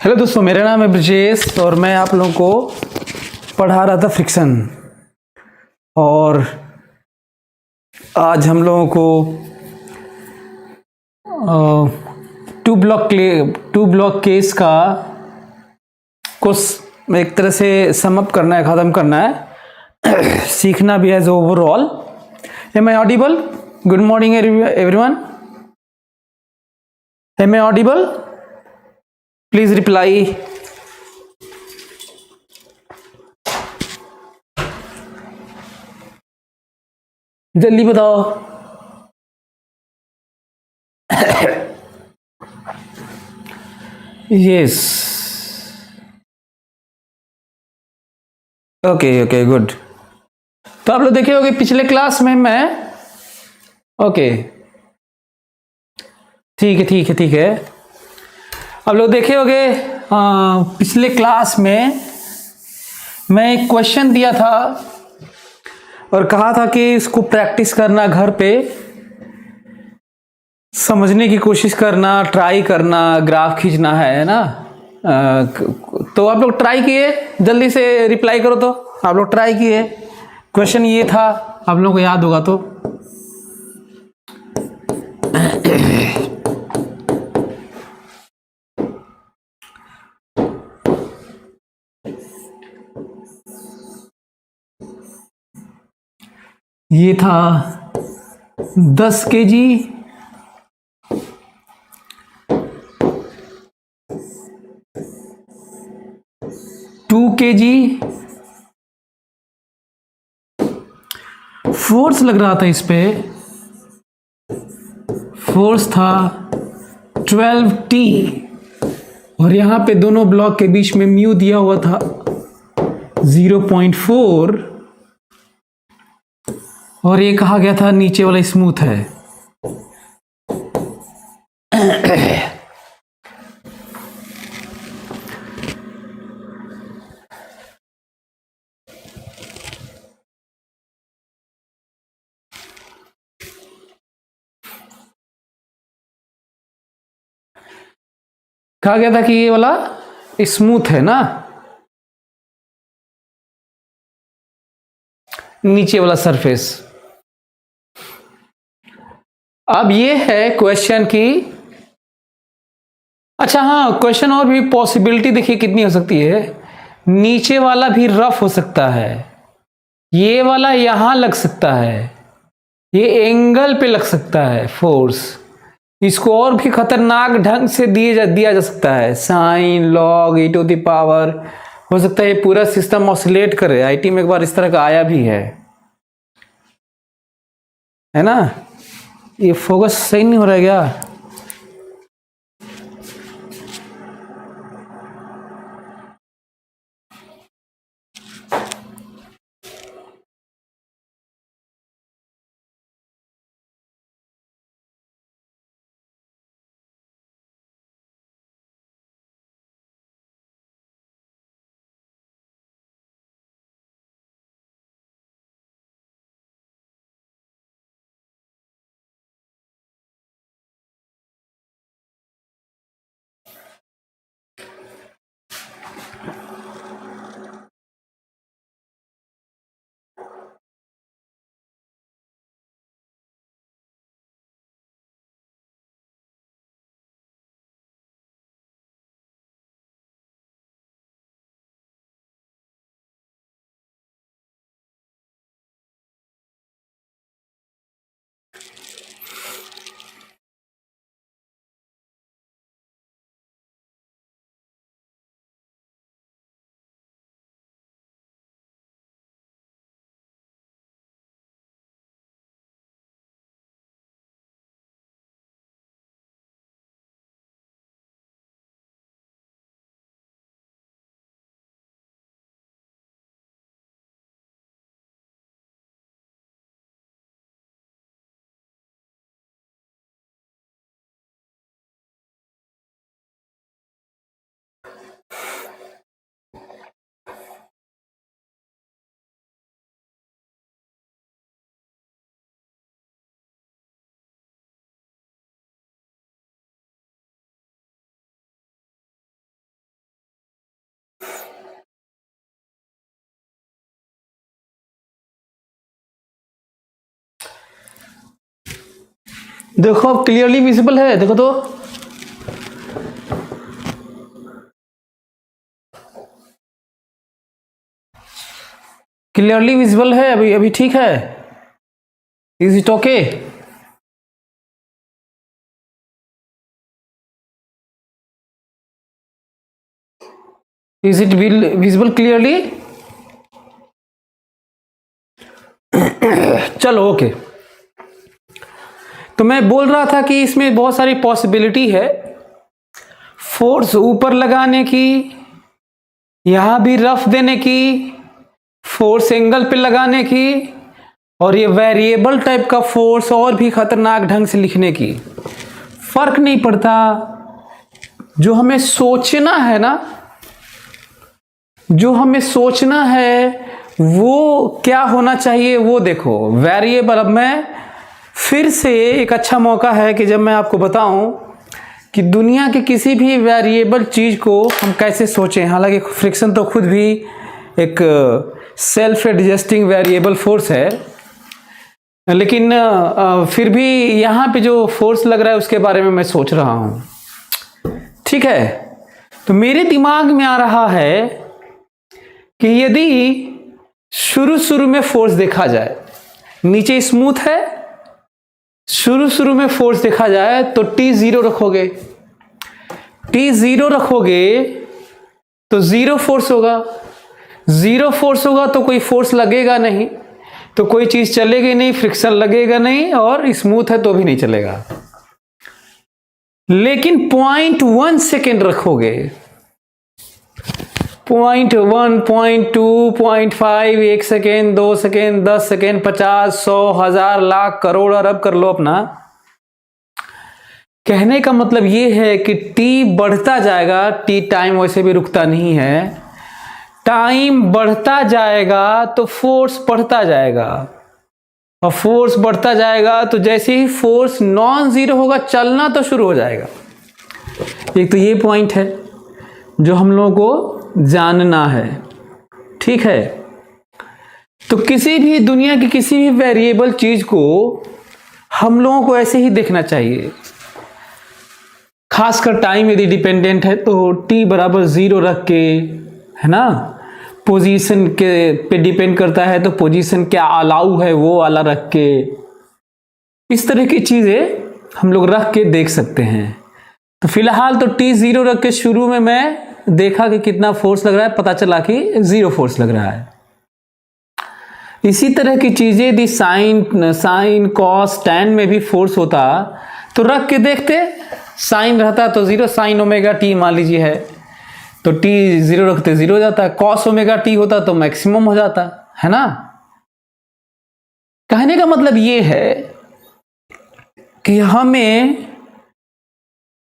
Hello दोस्तों, मेरा नाम है ब्रजेश और मैं आप लोगों को पढ़ा रहा था फ्रिक्शन। और आज हम लोगों को टू ब्लॉक केस का कुछ एक तरह से समअप करना है, ख़त्म करना है, सीखना भी है as overall. Am I audible? Good morning everyone. Am I audible? Please reply. जल्दी बताओ। Yes, okay okay good. तो आप लोग देखे होंगे पिछले क्लास में मैं ओके ठीक है। आप लोग देखे होंगे पिछले क्लास में मैं एक क्वेश्चन दिया था और कहा था कि इसको प्रैक्टिस करना, घर पे समझने की कोशिश करना, ट्राई करना, ग्राफ खींचना है ना। तो आप लोग ट्राई किए? जल्दी से रिप्लाई करो। तो आप लोग ट्राई किए? क्वेश्चन ये था, आप लोगों को याद होगा तो। ये था 10 kg 2 kg फोर्स लग रहा था इस पे। फोर्स था 12T और यहां पे दोनों ब्लॉक के बीच में म्यू दिया हुआ था 0.4 और ये कहा गया था नीचे वाला स्मूथ है। कहा गया था कि ये वाला स्मूथ है ना, नीचे वाला सरफेस। अब ये है क्वेश्चन की, अच्छा हाँ, क्वेश्चन और भी पॉसिबिलिटी देखिए कितनी हो सकती है। नीचे वाला भी रफ हो सकता है, ये वाला यहां लग सकता है, ये एंगल पे लग सकता है फोर्स। इसको और भी खतरनाक ढंग से दिया जा सकता है, sine log e to the power. हो सकता है ये पूरा सिस्टम ऑसिलेट करे। आईटी में एक बार इस तरह का आया भी है ना। ये फोकस सही नहीं हो रहा है क्या? देखो अब क्लियरली विजिबल है, देखो तो क्लियरली विजिबल है। अभी अभी ठीक है? Is it okay? Is it visible clearly? चलो ओके। तो मैं बोल रहा था कि इसमें बहुत सारी पॉसिबिलिटी है, फोर्स ऊपर लगाने की, यहां भी रफ देने की, फोर्स एंगल पे लगाने की, और ये वेरिएबल टाइप का फोर्स और भी खतरनाक ढंग से लिखने की। फर्क नहीं पड़ता, जो हमें सोचना है ना, जो हमें सोचना है वो क्या होना चाहिए वो देखो। वेरिएबल, अब मैं फिर से एक अच्छा मौका है कि जब मैं आपको बताऊं कि दुनिया के किसी भी वेरिएबल चीज को हम कैसे सोचें। हालांकि फ्रिक्शन तो खुद भी एक सेल्फ एडजस्टिंग वेरिएबल फोर्स है, लेकिन फिर भी यहाँ पे जो फोर्स लग रहा है उसके बारे में मैं सोच रहा हूँ। ठीक है, तो मेरे दिमाग में आ रहा है कि यदि शुरू में फोर्स देखा जाए, नीचे स्मूथ है, शुरू में फोर्स देखा जाए तो T0 रखोगे, T0 रखोगे तो जीरो फोर्स होगा, जीरो फोर्स होगा तो कोई फोर्स लगेगा नहीं, तो कोई चीज चलेगी नहीं, फ्रिक्शन लगेगा नहीं, और स्मूथ है तो भी नहीं चलेगा। लेकिन 0.1 सेकेंड रखोगे, 0.1, 0.2, 0.5, 1 second, 2 second, 10 second, 50, 100, 1000, lakh, crore, अरब कर लो अपना। कहने का मतलब ये है कि T बढ़ता जाएगा, T टाइम वैसे भी रुकता नहीं है, टाइम बढ़ता जाएगा तो फोर्स बढ़ता जाएगा, और फोर्स बढ़ता जाएगा तो जैसे ही फोर्स नॉन जीरो होगा चलना तो शुरू हो जाएगा। एक तो ये पॉइंट है जो हम लोगों को जानना है। ठीक है, तो किसी भी दुनिया की किसी भी वेरिएबल चीज को हम लोगों को ऐसे ही देखना चाहिए। खासकर टाइम यदि डिपेंडेंट है तो T बराबर 0 रख के, है ना, पोजीशन के पे डिपेंड करता है तो पोजीशन क्या अलाउ है वो वाला रख के, इस तरह की चीजें हम लोग रख के देख सकते हैं। तो फिलहाल तो T0 रख के शुरू में मैं देखा कि कितना फोर्स लग रहा है, पता चला कि 0 फोर्स लग रहा है। इसी तरह की चीजें यदि साइन कॉस टैन में भी फोर्स होता तो रख के देखते, साइन रहता तो 0, साइन ओमेगा टी मान लीजिए है तो T0 रखते 0 हो जाता, कॉस ओमेगा टी होता तो मैक्सिमम हो जाता, है ना। कहने का मतलब ये है कि हमें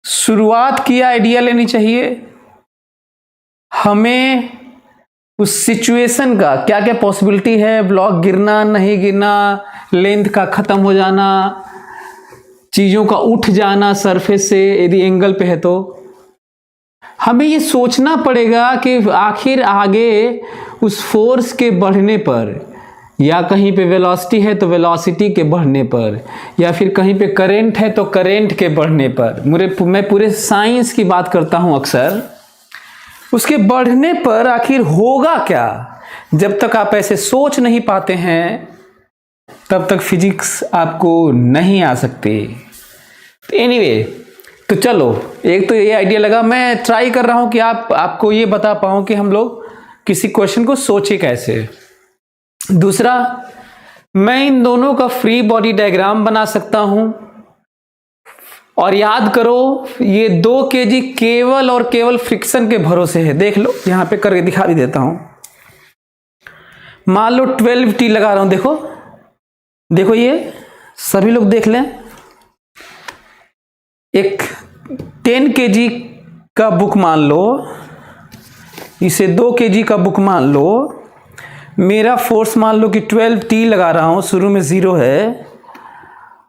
शुरुआत की आइडिया लेनी चाहिए, हमें उस सिचुएशन का क्या क्या पॉसिबिलिटी है, ब्लॉक गिरना नहीं गिरना, लेंथ का खत्म हो जाना, चीजों का उठ जाना सरफेस से यदि एंगल पे है, तो हमें ये सोचना पड़ेगा कि आखिर आगे उस फोर्स के बढ़ने पर, या कहीं पे वेलोसिटी है तो वेलोसिटी के बढ़ने पर, या फिर कहीं पे करंट है तो करंट के बढ़ने पर, मैं पूरे साइंस की बात करता हूं अक्सर, उसके बढ़ने पर आखिर होगा क्या। जब तक आप ऐसे सोच नहीं पाते हैं तब तक फिजिक्स आपको नहीं आ सकती। एनीवे, तो चलो, एक तो ये आइडिया लगा, मैं ट्राई कर रहा हूं कि आपको ये बता पाऊं कि हम लोग किसी क्वेश्चन को सोचे कैसे। दूसरा, मैं इन दोनों का फ्री बॉडी डायग्राम बना सकता हूं, और याद करो ये 2 kg केवल और केवल फ्रिक्शन के भरोसे है। देख लो, यहां पे करके दिखा भी देता हूं। मान लो 12T लगा रहा हूं, देखो देखो, ये सभी लोग देख लें। एक 10 kg का बुक मान लो, इसे 2 kg का बुक मान लो, मेरा फोर्स मान लो कि 12T लगा रहा हूं, शुरू में 0 है,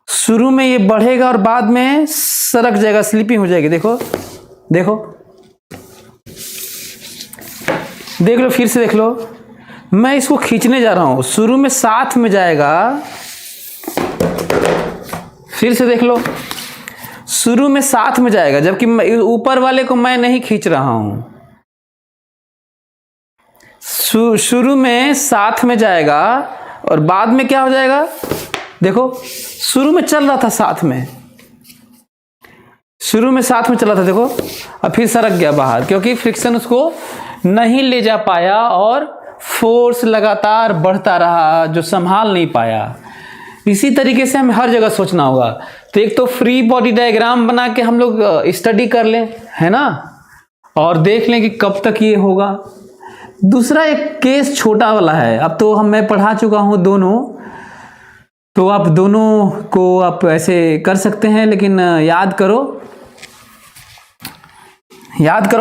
शुरू में ये बढ़ेगा और बाद में सरक जाएगा, स्लिपिंग हो जाएगी। देखो देखो देख लो, फिर से देख लो, मैं इसको खींचने जा रहा हूं, शुरू में साथ में जाएगा, फिर से देख लो, शुरू में साथ में जाएगा, जबकि ऊपर वाले को मैं नहीं खींच रहा हूं। शुरू में साथ में जाएगा और बाद में क्या हो जाएगा, देखो शुरू में चल रहा था साथ में, शुरू में साथ में चला था, देखो अब फिर सरक गया बाहर, क्योंकि फ्रिक्शन उसको नहीं ले जा पाया और फोर्स लगातार बढ़ता रहा जो संभाल नहीं पाया। इसी तरीके से हमें हर जगह सोचना होगा। तो एक तो फ्री बॉडी डायग्राम बना के हम लोग स्टडी कर लें, है ना, और देख लें कि कब तक ये होगा। दूसरा एक केस छोटा वाला है, अब तो मैं पढ़ा चुका हूँ दोनों, तो आप दोनों को आप ऐसे कर सकते हैं, लेकिन याद करो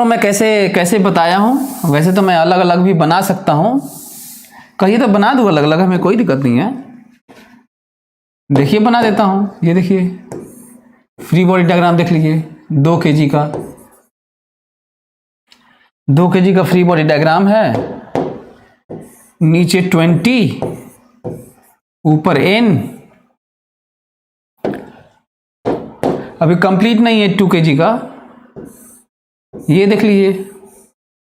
मैं कैसे बताया हूँ। वैसे तो मैं अलग अलग भी बना सकता हूँ, कहिए तो बना दूँ अलग अलग, हमें कोई दिक्कत नहीं है। देखिए बना देता हूँ, ये देखिए फ्री बॉडी डायग्राम देख लीजिए, 2 kg का 2 kg का फ्री बॉडी डायग्राम है, नीचे 20, ऊपर n। अभी कंप्लीट नहीं है 2 kg का, ये देख लीजिए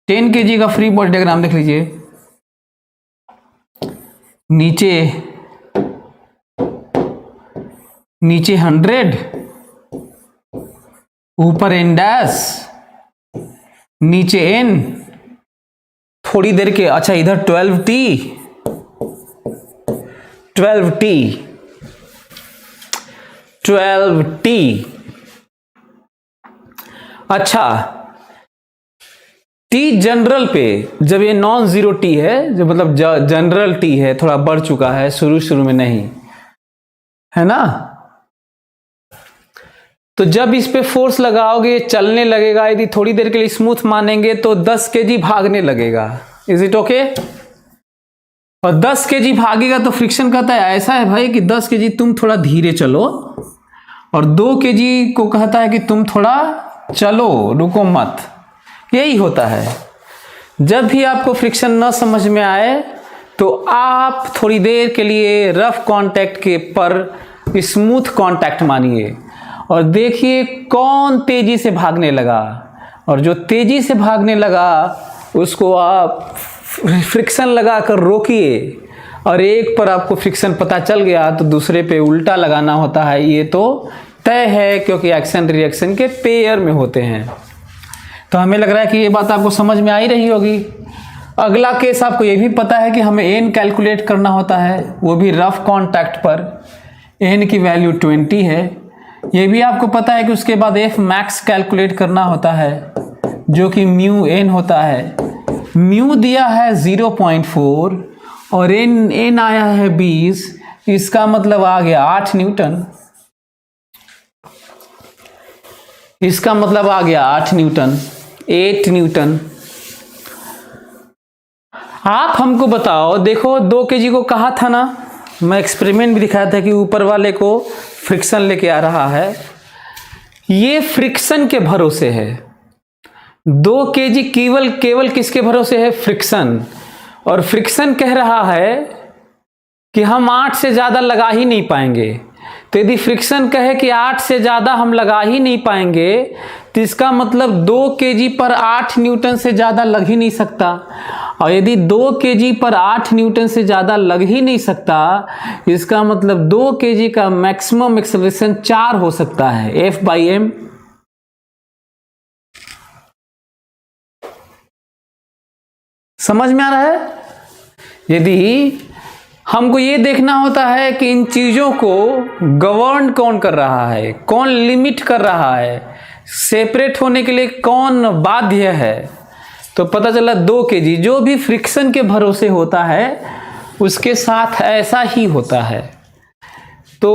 10 kg का फ्री बॉडी डायग्राम देख लीजिए, नीचे 100, ऊपर n डैश, नीचे n, थोड़ी देर के, अच्छा इधर 12t। अच्छा टी जनरल पे, जब ये नॉन जीरो टी है, जो मतलब जनरल टी है, थोड़ा बढ़ चुका है, शुरू में नहीं है ना, तो जब इस पे फोर्स लगाओगे चलने लगेगा। यदि थोड़ी देर के लिए स्मूथ मानेंगे तो 10 kg भागने लगेगा। Is it okay? और 10 kg भागेगा तो फ्रिक्शन कहता है ऐसा है भाई कि 10 kg तुम थोड़ा धीरे चलो, और 2 kg को कहता है कि तुम थोड़ा चलो, रुको मत। यही होता है। जब भी आपको फ्रिक्शन न समझ में आए तो आप थोड़ी देर के लिए रफ कांटेक्ट के पर स्मूथ कांटेक्ट मानिए और देखिए कौन तेजी से भागने लगा, और जो तेजी से भागने लगा उसको आप फ्रिक्शन लगाकर रोकिए। और एक पर आपको फ्रिक्शन पता चल गया तो दूसरे पे उल्टा लगाना होता है, ये तो तय है, क्योंकि एक्शन रिएक्शन के पेयर में होते हैं। तो हमें लग रहा है कि ये बात आपको समझ में आ ही रही होगी। अगला केस आपको ये भी पता है कि हमें एन कैलकुलेट करना होता है, वो भी रफ कॉन्टैक्ट पर। एन की वैल्यू 20 है। ये भी आपको पता है कि उसके बाद एफ मैक्स कैलकुलेट करना होता है, जो कि म्यू एन होता है। म्यू दिया है 0.4 और एन आया है 20, इसका मतलब आ गया 8 न्यूटन। इसका मतलब आ गया 8 न्यूटन, 8 न्यूटन। आप हमको बताओ, देखो 2 kg को कहा था ना, मैं एक्सपेरिमेंट भी दिखाया था कि ऊपर वाले को फ्रिक्शन लेके आ रहा है। ये फ्रिक्शन के भरोसे है। 2 kg केवल किसके भरोसे है? फ्रिक्शन। और फ्रिक्शन कह रहा है कि हम 8 से ज़्यादा लगा ही नहीं पाएंगे। तो यदि फ्रिक्शन कहे कि 8 से ज़्यादा हम लगा ही नहीं पाएंगे, तो इसका मतलब 2 kg पर 8 न्यूटन से ज़्यादा लग ही नहीं सकता। और यदि 2 kg पर 8 न्यूटन से ज़्यादा लग ही नहीं सकता, इसका मतलब 2 kg का मैक्सिमम एक्सेलरेशन 4 हो सकता है, F/m। समझ में आ रहा है? यदि हमको ये देखना होता है कि इन चीज़ों को गवर्न कौन कर रहा है, कौन लिमिट कर रहा है, सेपरेट होने के लिए कौन बाध्य है, तो पता चला 2 kg जो भी फ्रिक्शन के भरोसे होता है उसके साथ ऐसा ही होता है। तो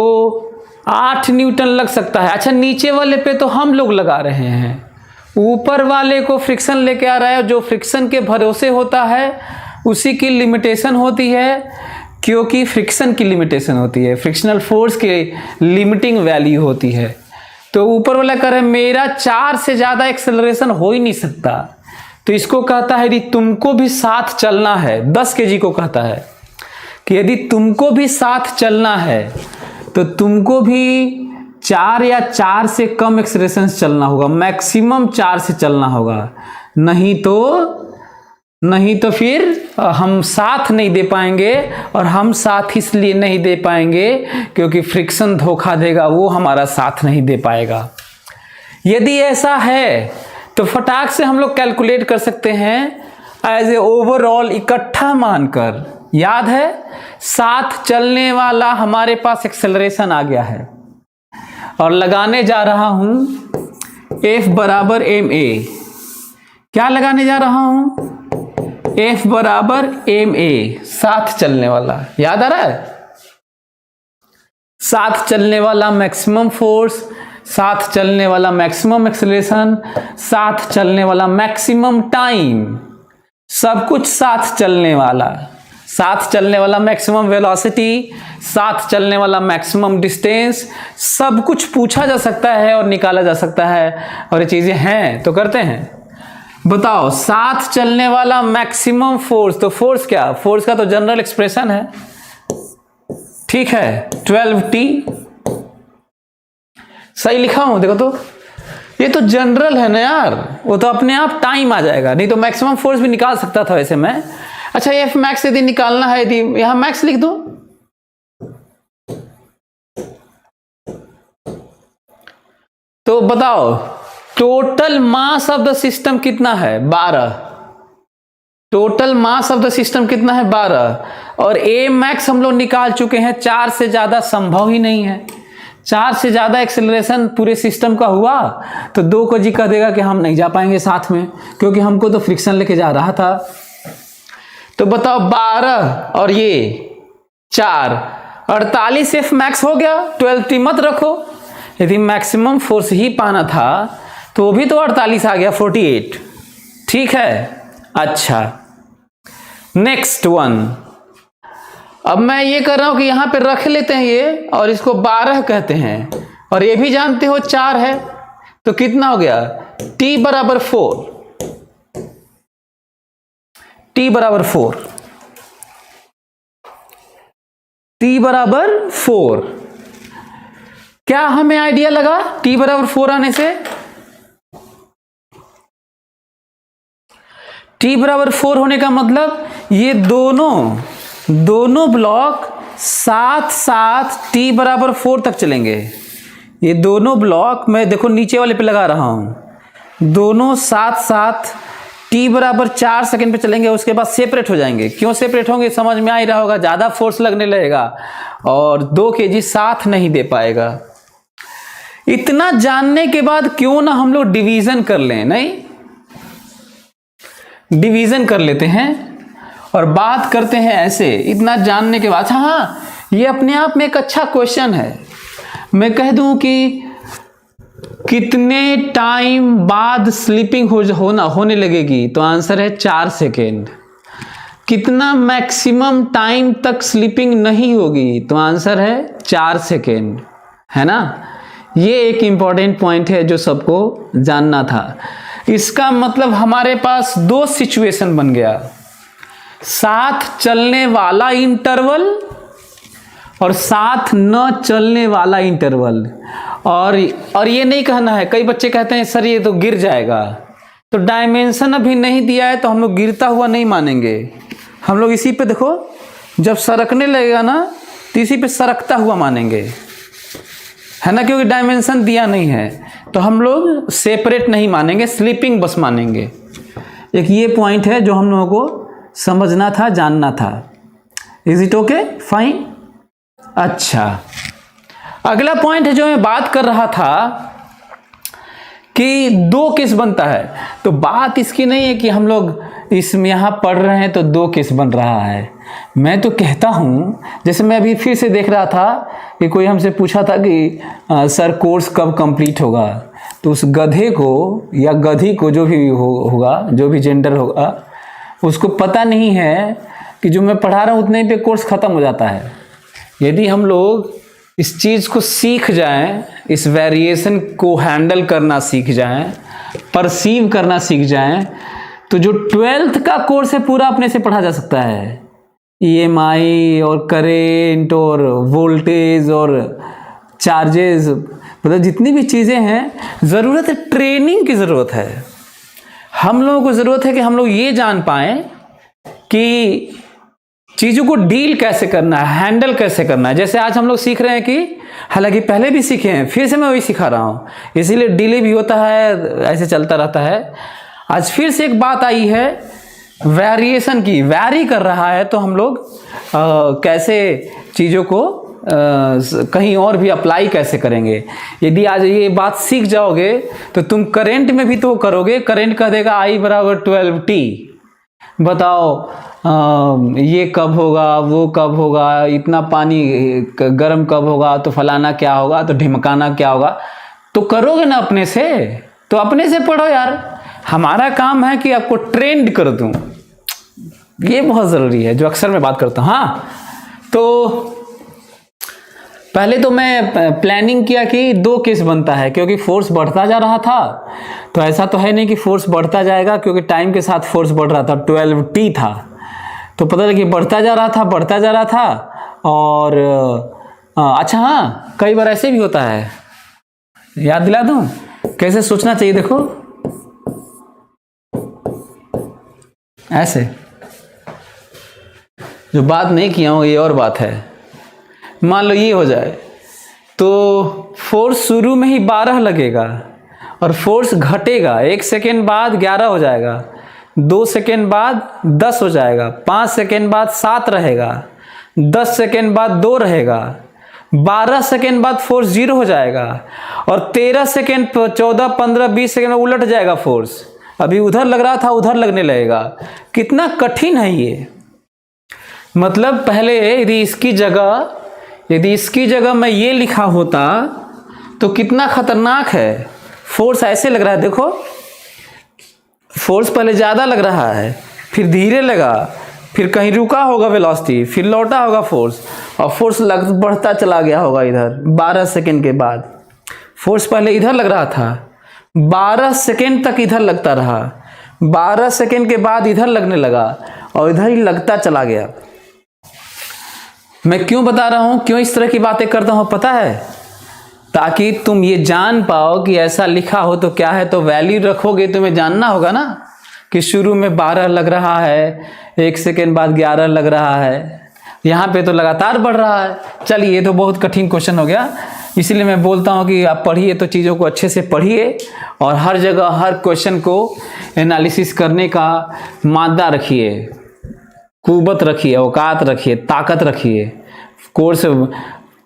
8 न्यूटन लग सकता है। अच्छा, नीचे वाले पे तो हम लोग लगा रहे हैं, ऊपर वाले को फ्रिक्शन लेके आ रहा है। जो फ्रिक्शन के भरोसे होता है उसी की लिमिटेशन होती है, क्योंकि फ्रिक्शन की लिमिटेशन होती है, फ्रिक्शनल फोर्स की लिमिटिंग वैल्यू होती है। तो ऊपर वाला कह रहा है मेरा 4 से ज़्यादा एक्सेलरेशन हो ही नहीं सकता, तो इसको कहता है यदि तुमको भी साथ चलना है, 10 kg को कहता है कि यदि तुमको भी साथ चलना है तो तुमको भी 4 या 4 से कम एक्सेलरेशन से चलना होगा, मैक्सिमम 4 से चलना होगा, नहीं तो फिर हम साथ नहीं दे पाएंगे। और हम साथ इसलिए नहीं दे पाएंगे क्योंकि फ्रिक्शन धोखा देगा, वो हमारा साथ नहीं दे पाएगा। यदि ऐसा है तो फटाक से हम लोग कैलकुलेट कर सकते हैं एज ए ओवरऑल इकट्ठा मानकर। याद है, साथ चलने वाला हमारे पास एक्सेलरेशन आ गया है और लगाने जा रहा हूं F बराबर ma। क्या लगाने जा रहा हूं? F बराबर ma, साथ चलने वाला। याद आ रहा है? साथ चलने वाला मैक्सिमम फोर्स, साथ चलने वाला मैक्सिमम एक्सेलरेशन, साथ चलने वाला मैक्सिमम टाइम, सब कुछ साथ चलने वाला। साथ चलने वाला मैक्सिमम वेलोसिटी, साथ चलने वाला मैक्सिमम डिस्टेंस, सब कुछ पूछा जा सकता है और निकाला जा सकता है। और ये चीजें हैं तो करते हैं। बताओ, साथ चलने वाला मैक्सिमम फोर्स, तो फोर्स क्या? फोर्स का तो जनरल एक्सप्रेशन है, ठीक है, 12T। सही लिखा हूं? देखो तो ये तो जनरल है ना यार, वो तो अपने आप टाइम आ जाएगा। नहीं तो मैक्सिमम फोर्स भी निकाल सकता था वैसे मैं। अच्छा, एफ मैक्स यदि निकालना है, यदि यहां मैक्स लिख दो, तो बताओ total mass of the system कितना है? 12। Total mass of the system कितना है? 12। और ए मैक्स हम लोग निकाल चुके हैं, 4 से ज्यादा संभव ही नहीं है। 4 से ज्यादा एक्सेलरेशन पूरे सिस्टम का हुआ तो 2 को जी कह देगा कि हम नहीं जा पाएंगे साथ में, क्योंकि हमको तो फ्रिक्शन लेके जा रहा था। तो बताओ 12 और ये 4, 48 एफ मैक्स हो गया। 12T मत रखो, यदि मैक्सिमम फोर्स ही पाना था तो वो भी तो 48 आ गया, 48। ठीक है, अच्छा नेक्स्ट वन। अब मैं ये कर रहा हूं कि यहां पे रख लेते हैं ये, और इसको 12 कहते हैं, और ये भी जानते हो 4 है, तो कितना हो गया? T बराबर 4। T बराबर 4, T बराबर 4। क्या हमें आइडिया लगा T बराबर 4 आने से? T बराबर 4 होने का मतलब ये दोनों ब्लॉक साथ साथ T बराबर 4 तक चलेंगे। ये दोनों ब्लॉक मैं देखो नीचे वाले पे लगा रहा हूं, दोनों साथ साथ T बराबर 4 सेकंड पे चलेंगे, उसके बाद सेपरेट हो जाएंगे। क्यों सेपरेट होंगे समझ में आ ही रहा होगा, ज्यादा फोर्स लगने लगेगा और 2 kg साथ नहीं दे पाएगा। इतना जानने के बाद क्यों ना हम लोग डिवीजन कर लें? नहीं, डिवीजन कर लेते हैं और बात करते हैं ऐसे। इतना जानने के बाद, हाँ ये अपने आप में एक अच्छा क्वेश्चन है। मैं कह दूं कि कितने टाइम बाद स्लीपिंग होने लगेगी, तो आंसर है 4 सेकेंड। कितना मैक्सिमम टाइम तक स्लीपिंग नहीं होगी, तो आंसर है 4 सेकेंड, है ना। ये एक इंपॉर्टेंट पॉइंट है जो सबको जानना था। इसका मतलब हमारे पास 2 सिचुएशन बन गया, साथ चलने वाला इंटरवल और साथ न चलने वाला इंटरवल। और ये नहीं कहना है, कई बच्चे कहते हैं सर ये तो गिर जाएगा, तो डायमेंशन अभी नहीं दिया है तो हम लोग गिरता हुआ नहीं मानेंगे। हम लोग इसी पे देखो, जब सरकने लगेगा ना तो इसी पे सरकता हुआ मानेंगे, है ना, क्योंकि डायमेंशन दिया नहीं है तो हम लोग सेपरेट नहीं मानेंगे, स्लीपिंग बस मानेंगे। एक ये पॉइंट है जो हम लोगों को समझना था, जानना था। Is it okay? फाइन। अच्छा, अगला पॉइंट है जो मैं बात कर रहा था कि 2 केस बनता है। तो बात इसकी नहीं है कि हम लोग इसमें यहां पढ़ रहे हैं तो 2 केस बन रहा है। मैं तो कहता हूं, जैसे मैं अभी फिर से देख रहा था कि कोई हमसे पूछा था कि सर कोर्स कब कंप्लीट होगा, तो उस गधे को या गधी को, जो भी होगा, जो भी जेंडर होगा, उसको पता नहीं है कि जो मैं पढ़ा रहा हूं उतने पे कोर्स खत्म हो जाता है। यदि हम लोग इस चीज़ को सीख जाएं, इस वेरिएशन को हैंडल करना सीख जाएं, परसीव करना सीख जाएं, तो जो 12th का कोर्स है पूरा अपने से पढ़ा जा सकता है। EMI और करेंट और वोल्टेज और चार्जेस, मतलब जितनी भी चीज़ें हैं ज़रूरत है, ट्रेनिंग की ज़रूरत है। हम लोगों को ज़रूरत है कि हम लोग ये जान पाएँ कि चीज़ों को डील कैसे करना है, हैंडल कैसे करना है। जैसे आज हम लोग सीख रहे हैं कि हालांकि पहले भी सीखे हैं, फिर से मैं वही सिखा रहा हूँ, इसीलिए डिले भी होता है, ऐसे चलता रहता है। आज फिर से एक बात आई है वेरिएशन की, वैरी कर रहा है, तो हम लोग कैसे चीज़ों को कहीं और भी अप्लाई कैसे करेंगे। यदि आज ये बात सीख जाओगे तो तुम करंट में भी तो करोगे। करंट कह देगा I = 12T, बताओ ये कब होगा, वो कब होगा, इतना पानी गर्म कब होगा, तो फलाना क्या होगा, तो ढिमकाना क्या होगा। तो करोगे ना अपने से, तो अपने से पढ़ो यार। हमारा काम है कि आपको ट्रेंड कर दूं, ये बहुत ज़रूरी है, जो अक्सर मैं बात करता हूँ। हाँ, तो पहले तो मैं प्लानिंग किया कि 2 केस बनता है, क्योंकि फोर्स बढ़ता जा रहा था। तो ऐसा तो है नहीं कि फोर्स बढ़ता जाएगा, क्योंकि टाइम के साथ फोर्स बढ़ रहा था, 12T था, तो पता लगे बढ़ता जा रहा था। और अच्छा हाँ, कई बार ऐसे भी होता है, याद दिला दूं कैसे सोचना चाहिए। देखो ऐसे, जो बात नहीं किया हूँ ये और बात है। मान लो ये हो जाए तो फोर्स शुरू में ही 12 लगेगा और फोर्स घटेगा, 1 सेकेंड बाद 11 हो जाएगा, 2 सेकेंड बाद 10 हो जाएगा, 5 सेकेंड बाद 7 रहेगा, 10 सेकेंड बाद 2 रहेगा, 12 सेकेंड बाद फोर्स 0 हो जाएगा, और 13 सेकेंड, 14, 15, 20 सेकेंड में उलट जाएगा फोर्स। अभी उधर लग रहा था उधर लगने लगेगा। कितना कठिन है ये। मतलब पहले यदि इसकी जगह मैं ये लिखा होता तो कितना खतरनाक है। फोर्स ऐसे लग रहा है, देखो फोर्स पहले ज़्यादा लग रहा है, फिर धीरे लगा, फिर कहीं रुका होगा वेलोसिटी, फिर लौटा होगा फोर्स, और फोर्स बढ़ता चला गया होगा इधर। 12 सेकेंड के बाद फोर्स पहले इधर लग रहा था, 12 सेकेंड तक इधर लगता रहा, 12 सेकेंड के बाद इधर लगने लगा, और इधर ही लगता चला गया। मैं क्यों बता रहा हूं, क्यों इस तरह की बातें करता हूं पता है? ताकि तुम ये जान पाओ कि ऐसा लिखा हो तो क्या है। तो वैल्यू रखोगे, तुम्हें जानना होगा ना कि शुरू में 12 लग रहा है, 1 सेकेंड बाद 11 लग रहा है, यहाँ पे तो लगातार बढ़ रहा है। चलिए, ये तो बहुत कठिन क्वेश्चन हो गया, इसीलिए मैं बोलता हूँ कि आप पढ़िए, तो चीज़ों को अच्छे से पढ़िए, और हर जगह हर क्वेश्चन को एनालिसिस करने का मादा रखिए, कुव्वत रखिए, औकात रखिए, ताकत रखिए। कोर्स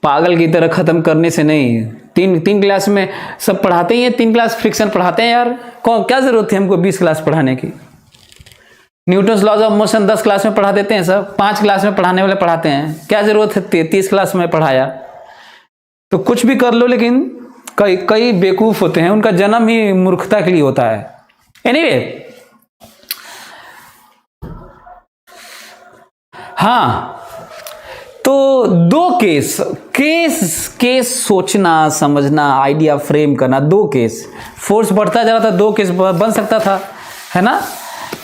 पागल की तरह ख़त्म करने से नहीं। तीन क्लास में सब पढ़ाते ही हैं, 3 क्लास फ्रिक्शन पढ़ाते हैं यार। क्या ज़रूरत थी हमको 20 क्लास पढ़ाने की? Newton's laws of motion 10 class में पढ़ा देते हैं सब, 5 क्लास में पढ़ाने वाले पढ़ाते हैं। क्या ज़रूरत है 30 क्लास में पढ़ाया? तो कुछ भी कर लो, लेकिन कई बेवकूफ़ होते हैं, उनका जन्म ही मूर्खता के लिए होता है। एनीवे, हाँ, तो 2 केस सोचना, समझना, आइडिया फ्रेम करना। 2 केस, फोर्स बढ़ता जा रहा था, 2 केस बन सकता था, है ना,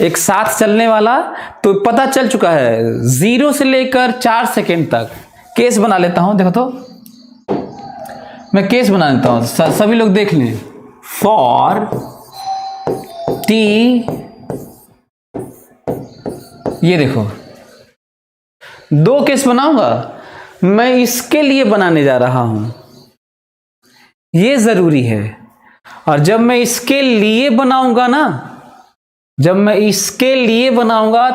एक साथ चलने वाला। तो पता चल चुका है 0 से लेकर 4 सेकेंड तक। केस बना लेता हूं, देखो तो मैं केस बना लेता हूं, सभी लोग देख लें। फॉर टी, ये देखो 2 केस बनाऊंगा, मैं इसके लिए बनाने जा रहा हूं, ये जरूरी है। और जब मैं इसके लिए बनाऊंगा ना, तो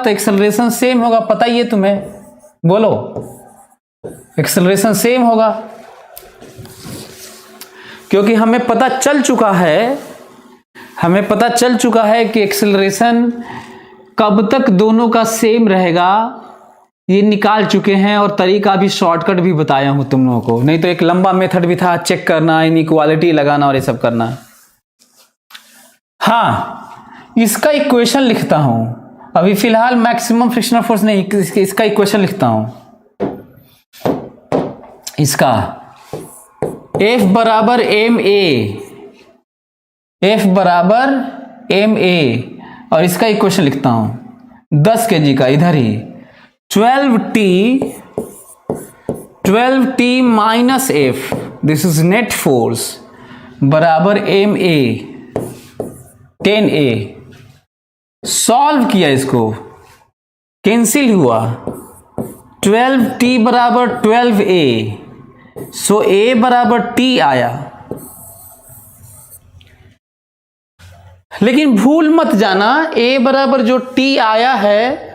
एक्सेलरेशन सेम होगा, पता ही है तुम्हें, बोलो, एक्सेलरेशन सेम होगा, क्योंकि हमें पता चल चुका है कि एक्सेलरेशन कब तक दोनों का सेम रहेगा, ये निकाल चुके हैं। और तरीका भी, शॉर्टकट भी बताया हूं तुम लोगों को, नहीं तो एक लंबा मेथड भी था, चेक करना, इनइक्वालिटी लगाना और ये सब करना। हाँ, इसका इक्वेशन लिखता हूं अभी फिलहाल, मैक्सिमम फ्रिक्शनल फोर्स नहीं, इसका इक्वेशन लिखता हूं। इसका F बराबर ma, और इसका इक्वेशन लिखता हूं 10 kg का, इधर ही 12T minus F, this is net force, बराबर MA 10A। सॉल्व किया, इसको कैंसिल हुआ, 12T बराबर 12A, सो A बराबर T आया। लेकिन भूल मत जाना, A बराबर जो T आया है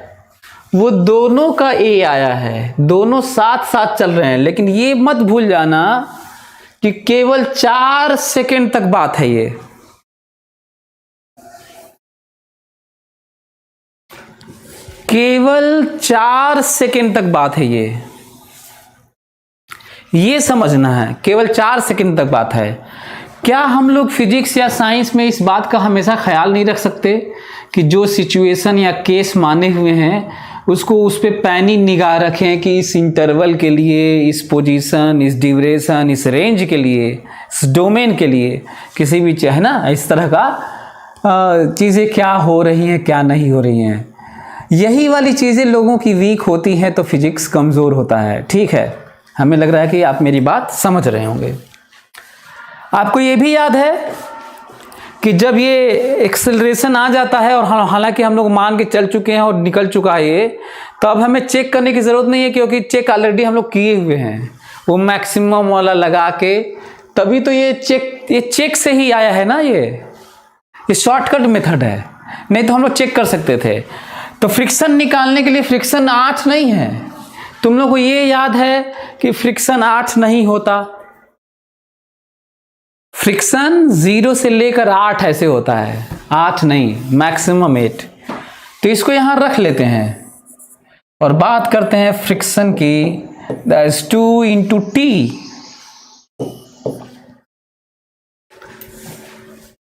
वो दोनों का A आया है, दोनों साथ साथ चल रहे हैं। लेकिन ये मत भूल जाना कि केवल 4 सेकेंड तक बात है, ये केवल 4 सेकेंड तक बात है, ये समझना है, केवल 4 सेकेंड तक बात है। क्या हम लोग फिजिक्स या साइंस में इस बात का हमेशा ख्याल नहीं रख सकते कि जो सिचुएशन या केस माने हुए हैं उसको उस पर पैनी निगाह रखें कि इस इंटरवल के लिए, इस पोजीशन, इस ड्यूरेशन, इस रेंज के लिए, इस डोमेन के लिए किसी भी है ना, इस तरह का चीज़ें क्या हो रही हैं क्या नहीं हो रही हैं। यही वाली चीज़ें लोगों की वीक होती हैं तो फिजिक्स कमज़ोर होता है। ठीक है, हमें लग रहा है कि आप मेरी बात समझ रहे होंगे। आपको ये भी याद है कि जब ये एक्सेलरेशन आ जाता है, और हालांकि हम लोग मान के चल चुके हैं और निकल चुका है ये, तो अब हमें चेक करने की ज़रूरत नहीं है क्योंकि चेक ऑलरेडी हम लोग किए हुए हैं, वो मैक्सिमम वाला लगा के। तभी तो ये चेक से ही आया है ना, ये शॉर्टकट मेथड है, नहीं तो हम लोग चेक कर सकते थे। तो फ्रिक्शन निकालने के लिए फ्रिक्शन 8 नहीं है, तुम लोग को ये याद है कि फ्रिक्शन 8 नहीं होता, फ्रिक्शन 0 से लेकर 8 ऐसे होता है, 8 नहीं, मैक्सिमम 8। तो इसको यहां रख लेते हैं और बात करते हैं फ्रिक्शन की, दैट इज 2 × T।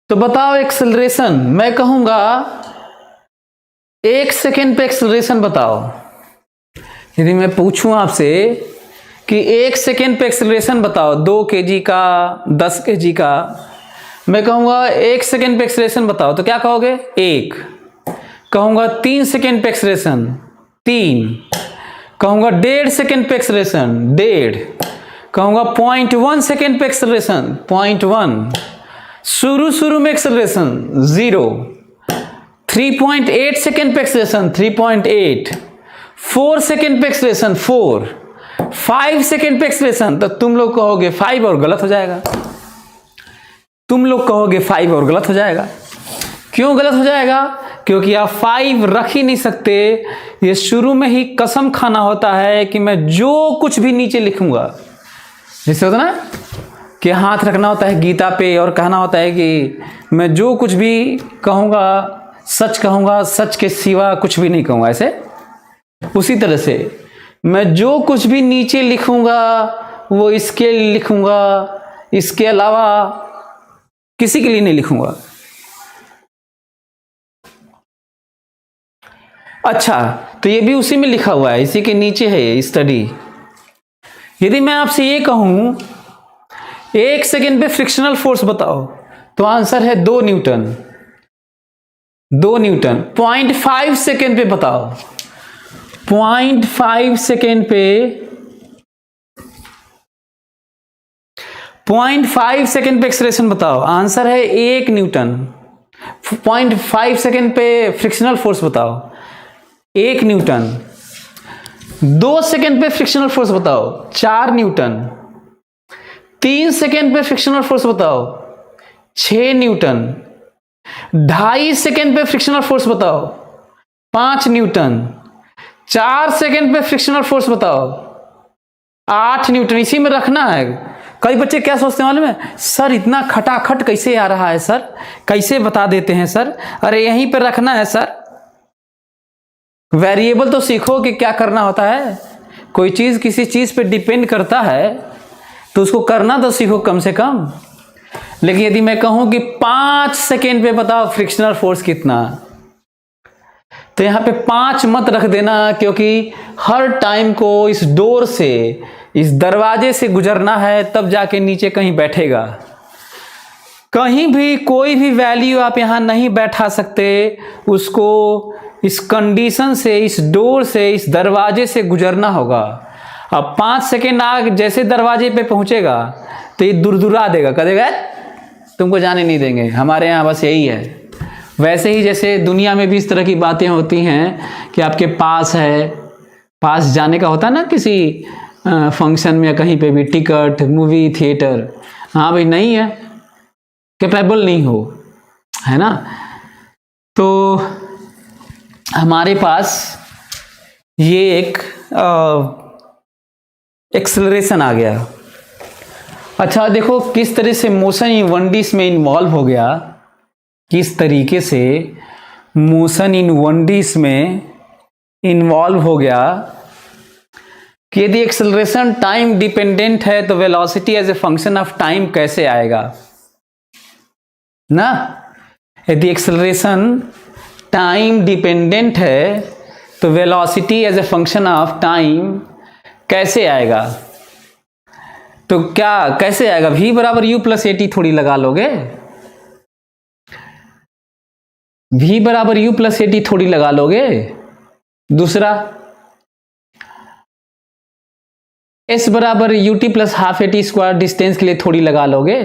तो बताओ एक्सेलरेशन, मैं कहूंगा 1 सेकेंड पे एक्सेलरेशन बताओ। यदि मैं पूछूं आपसे कि 1 सेकेंड पे एक्सेलरेशन बताओ, 2 kg का, 10 kg का, मैं कहूँगा 1 सेकेंड पे एक्सेलरेशन बताओ, तो क्या कहोगे? 1। कहूँगा 3 सेकेंड पे एक्सेलरेशन, 3। कहूँगा 1.5 सेकेंड पे एक्सेलरेशन, 1.5। कहूँगा 0.1 सेकेंड पे एक्सेलरेशन, 0.1। शुरू में एक्सेलरेशन 0। 3.8 सेकेंड पे एक्सेलरेशन, 3.8। 4 सेकेंड पे एक्सेलरेशन, 4। 5 सेकेंड पे एक्सेलरेशन, तो तुम लोग कहोगे 5 और गलत हो जाएगा। तुम लोग कहोगे 5 और गलत हो जाएगा। क्यों गलत हो जाएगा? क्योंकि आप 5 रख ही नहीं सकते। ये शुरू में ही कसम खाना होता है कि मैं जो कुछ भी नीचे लिखूंगा, जैसे होता ना कि हाथ रखना होता है गीता पे और कहना होता है कि मैं जो कुछ भी कहूँगा सच के सिवा कुछ भी नहीं कहूँगा, ऐसे उसी तरह से मैं जो कुछ भी नीचे लिखूंगा वो इसके लिए लिखूंगा, इसके अलावा किसी के लिए नहीं लिखूंगा। अच्छा, तो ये भी उसी में लिखा हुआ है, इसी के नीचे है ये स्टडी। यदि मैं आपसे ये कहूं 1 सेकेंड पे फ्रिक्शनल फोर्स बताओ, तो आंसर है 2 न्यूटन। 2 न्यूटन। 0.5 सेकेंड पे बताओ, 0.5 सेकेंड पे 0.5 सेकेंड पे एक्सेलरेशन बताओ, आंसर है 1 न्यूटन। 0.5 सेकेंड पे फ्रिक्शनल फोर्स बताओ, 1 न्यूटन। 2 सेकेंड पे फ्रिक्शनल फोर्स बताओ, 4 न्यूटन। 3 सेकेंड पे फ्रिक्शनल फोर्स बताओ, 6 न्यूटन। 2.5 सेकेंड पे फ्रिक्शनल फोर्स बताओ, 5 न्यूटन। 4 सेकेंड पे फ्रिक्शनल फोर्स बताओ, 8 न्यूटन। इसी में रखना है। कई बच्चे क्या सोचते हैं मालूम है, सर इतना खटाखट कैसे आ रहा है सर, कैसे बता देते हैं सर? अरे यहीं पे रखना है सर। वेरिएबल तो सीखो कि क्या करना होता है। कोई चीज किसी चीज पे डिपेंड करता है तो उसको करना तो सीखो कम से कम। लेकिन यदि मैं कहूं कि 5 सेकेंड पे बताओ फ्रिक्शनल फोर्स कितना, तो यहां पे 5 मत रख देना, क्योंकि हर टाइम को इस डोर से, इस दरवाजे से गुजरना है, तब जाके नीचे कहीं बैठेगा। कहीं भी कोई भी वैल्यू आप यहां नहीं बैठा सकते, उसको इस कंडीशन से, इस डोर से, इस दरवाजे से गुजरना होगा। अब 5 सेकेंड आग जैसे दरवाजे पे पहुंचेगा तो ये दुरदुरा देगा, कहेगा तुमको जाने नहीं देंगे, हमारे यहाँ बस यही है। वैसे ही जैसे दुनिया में भी इस तरह की बातें होती हैं कि आपके पास है, पास जाने का होता है ना किसी फंक्शन में या कहीं पे भी, टिकट, मूवी थिएटर, हाँ भाई नहीं है, कैपेबल नहीं हो, है ना। तो हमारे पास ये एक एक्सेलरेशन आ गया। अच्छा देखो किस तरह से मोशन इन 1D में इन्वॉल्व हो गया, किस तरीके से मोशन इन 1D में इन्वॉल्व हो गया कि यदि एक्सेलरेशन टाइम डिपेंडेंट है तो velocity as a function of time कैसे आएगा ना। यदि एक्सेलरेशन टाइम डिपेंडेंट है तो velocity as a function of time कैसे आएगा। तो क्या कैसे आएगा, v बराबर u प्लस at थोड़ी लगा लोगे, v बराबर u प्लस at थोड़ी लगा लोगे। दूसरा s बराबर ut plus half at square distance के लिए थोड़ी लगा लोगे।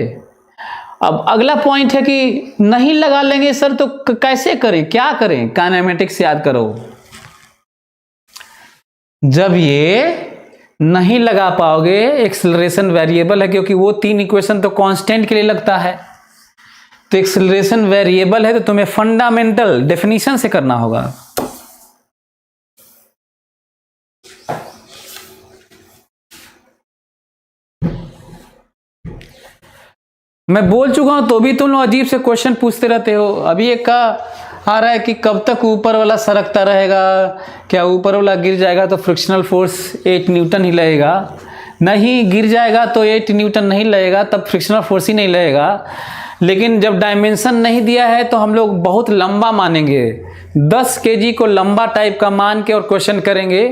अब अगला पॉइंट है कि नहीं लगा लेंगे सर तो कैसे करें, क्या करें, काइनेमेटिक्स याद करो। जब ये नहीं लगा पाओगे, एक्सेलरेशन वेरिएबल है क्योंकि वो 3 इक्वेशन तो कांस्टेंट के लिए लगता है, तो एक्सेलरेशन वेरिएबल है तो तुम्हें फंडामेंटल डेफिनेशन से करना होगा। मैं बोल चुका हूं तो भी तुम लोग अजीब से क्वेश्चन पूछते रहते हो। अभी एक का आ रहा है कि कब तक ऊपर वाला सरकता रहेगा, क्या ऊपर वाला गिर जाएगा तो फ्रिक्शनल फोर्स 8 न्यूटन ही लगेगा। नहीं, गिर जाएगा तो 8 न्यूटन नहीं लगेगा, तब फ्रिक्शनल फोर्स ही नहीं लगेगा। लेकिन जब डायमेंशन नहीं दिया है तो हम लोग बहुत लंबा मानेंगे, 10 kg को लंबा टाइप का मान के और क्वेश्चन करेंगे।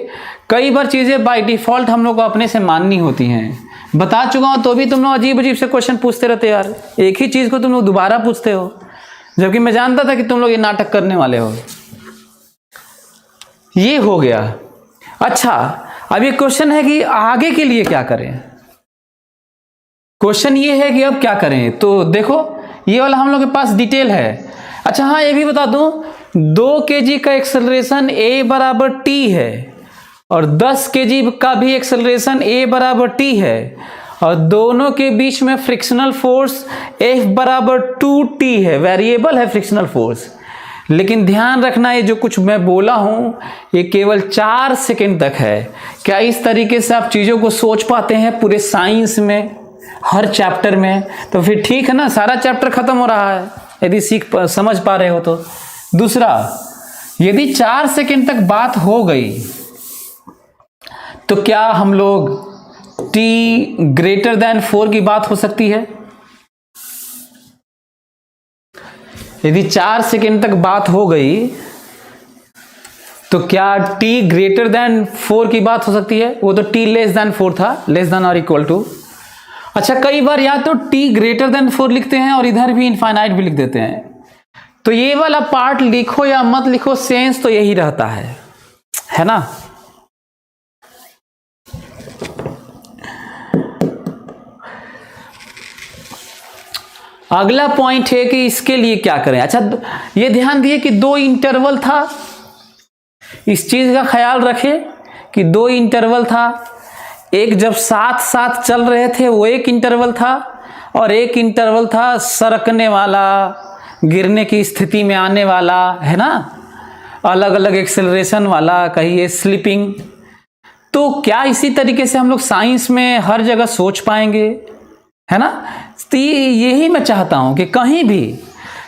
कई बार चीज़ें बाय डिफॉल्ट हम लोग को अपने से माननी होती हैं। बता चुका हूँ तो भी तुम लोग अजीब अजीब से क्वेश्चन पूछते रहते यार, एक ही चीज़ को तुम लोग दोबारा पूछते हो, जबकि मैं जानता था कि तुम लोग ये नाटक करने वाले हो। ये हो गया। अच्छा अब ये क्वेश्चन है कि आगे के लिए क्या करें। क्वेश्चन ये है कि अब क्या करें। तो देखो ये वाला हम लोग के पास डिटेल है। अच्छा हाँ ये भी बता दूं, 2 kg का एक्सेलरेशन a बराबर t है और 10 kg का भी एक्सेलरेशन a बराबर t है और दोनों के बीच में फ्रिक्शनल फोर्स F बराबर 2t है, वेरिएबल है फ्रिक्शनल फोर्स। लेकिन ध्यान रखना ये जो कुछ मैं बोला हूं ये केवल 4 सेकंड तक है। क्या इस तरीके से आप चीज़ों को सोच पाते हैं पूरे साइंस में, हर चैप्टर में? तो फिर ठीक है ना, सारा चैप्टर खत्म हो रहा है यदि समझ पा रहे हो तो। दूसरा, यदि 4 सेकंड तक बात हो गई तो क्या हम लोग t ग्रेटर देन 4 की बात हो सकती है? यदि 4 सेकंड तक बात हो गई तो क्या t ग्रेटर देन 4 की बात हो सकती है? वो तो t लेस देन 4 था, लेस देन और इक्वल टू। अच्छा कई बार या तो t ग्रेटर देन 4 लिखते हैं और इधर भी इनफाइनाइट भी लिख देते हैं। तो ये वाला पार्ट लिखो या मत लिखो, सेंस तो यही रहता है ना। अगला पॉइंट है कि इसके लिए क्या करें। अच्छा ये ध्यान दिए कि 2 इंटरवल था, इस चीज का ख्याल रखें कि 2 इंटरवल था। एक जब साथ साथ चल रहे थे वो एक इंटरवल था और एक इंटरवल था सरकने वाला, गिरने की स्थिति में आने वाला, है ना, अलग अलग एक्सेलरेशन वाला, कहिए स्लिपिंग। तो क्या इसी तरीके से हम लोग साइंस में हर जगह सोच पाएंगे, है ना। तो यही मैं चाहता हूं कि कहीं भी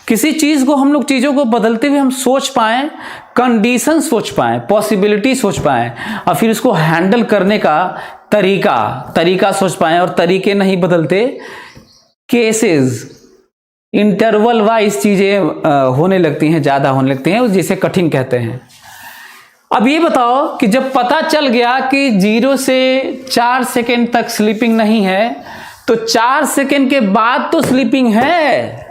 किसी चीज को हम लोग चीजों को बदलते हुए हम सोच पाएं, कंडीशन सोच पाएं, पॉसिबिलिटी सोच पाएं और फिर उसको हैंडल करने का तरीका सोच पाएं। और तरीके नहीं बदलते, केसेस, इंटरवल वाइज चीजें होने लगती हैं, ज्यादा होने लगती हैं, जिसे कठिन कहते हैं। अब ये बताओ कि जब पता चल गया कि 0 से 4 सेकेंड तक स्लीपिंग नहीं है तो 4 सेकेंड के बाद तो स्लीपिंग है,